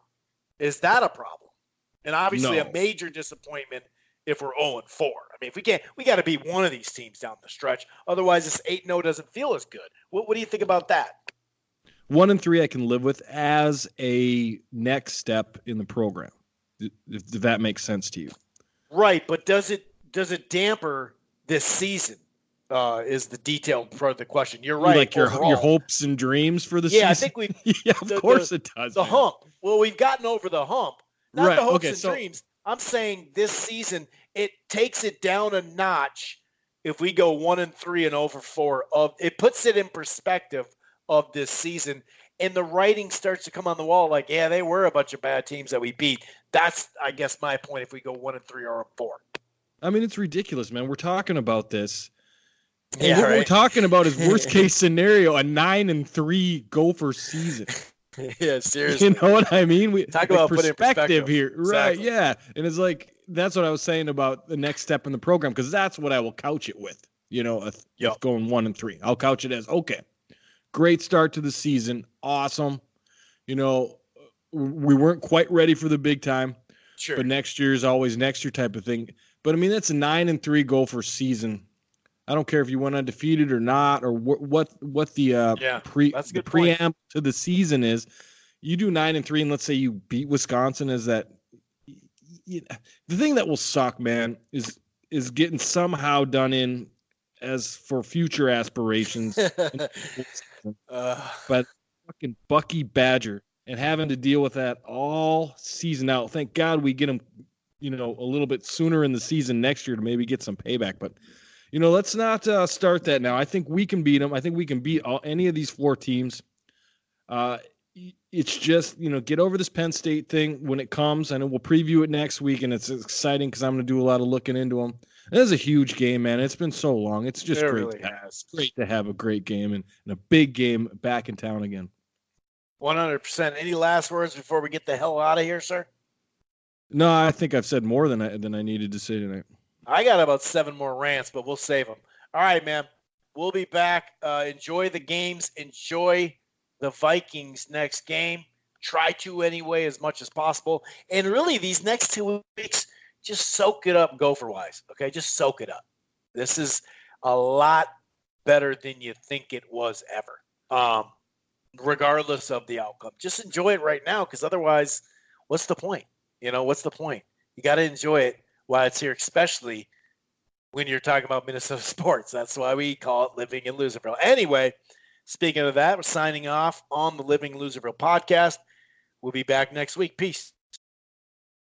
Is that a problem? And obviously a major disappointment if we're 0-4. I mean, if we got to beat one of these teams down the stretch. Otherwise, this 8-0 doesn't feel as good. What do you think about that? 1-3 I can live with as a next step in the program, if that makes sense to you. Right, but does it damper this season? Is the detailed part of the question. You're right. Like your hopes and dreams for the season? Yeah, I think we've... yeah, of course it does. The hump. Well, we've gotten over the hump. Not the hopes and dreams. I'm saying this season, it takes it down a notch if we go 1-3 and 0-4. It puts it in perspective of this season, and the writing starts to come on the wall like, yeah, they were a bunch of bad teams that we beat. That's, I guess, my point if we go 1-3 or 4. I mean, it's ridiculous, man. We're talking about this. And yeah, what we're talking about is worst case scenario, a 9-3 Gopher season. Yeah, seriously. You know what I mean? We talk about perspective here. Exactly. Right, yeah. And it's like, that's what I was saying about the next step in the program, because that's what I will couch it with, going 1-3. I'll couch it as, okay, great start to the season. Awesome. We weren't quite ready for the big time. Sure. But next year is always next year type of thing. But I mean, that's a 9-3 Gopher season. I don't care if you went undefeated or not, or what the preamble to the season is. You do 9-3, and let's say you beat Wisconsin. Is that the thing that will suck, man? Is getting somehow done in as for future aspirations. But fucking Bucky Badger and having to deal with that all season out. Thank God we get him, a little bit sooner in the season next year to maybe get some payback, but. Let's not start that now. I think we can beat them. I think we can beat any of these 4 teams. It's just, get over this Penn State thing when it comes. I know we'll preview it next week, and it's exciting because I'm going to do a lot of looking into them. It is a huge game, man. It's been so long. It's just great. It's great to have a great game and a big game back in town again. 100%. Any last words before we get the hell out of here, sir? No, I think I've said more than I needed to say tonight. I got about 7 more rants, but we'll save them. All right, man. We'll be back. Enjoy the games. Enjoy the Vikings next game. Try to anyway as much as possible. And really, these next 2 weeks, just soak it up Gopher-wise, okay? Just soak it up. This is a lot better than you think it was ever, regardless of the outcome. Just enjoy it right now, because otherwise, what's the point? What's the point? You got to enjoy it while it's here, especially when you're talking about Minnesota sports. That's why we call it Living in Loserville. Anyway, speaking of that, we're signing off on the Living Loserville podcast. We'll be back next week. Peace.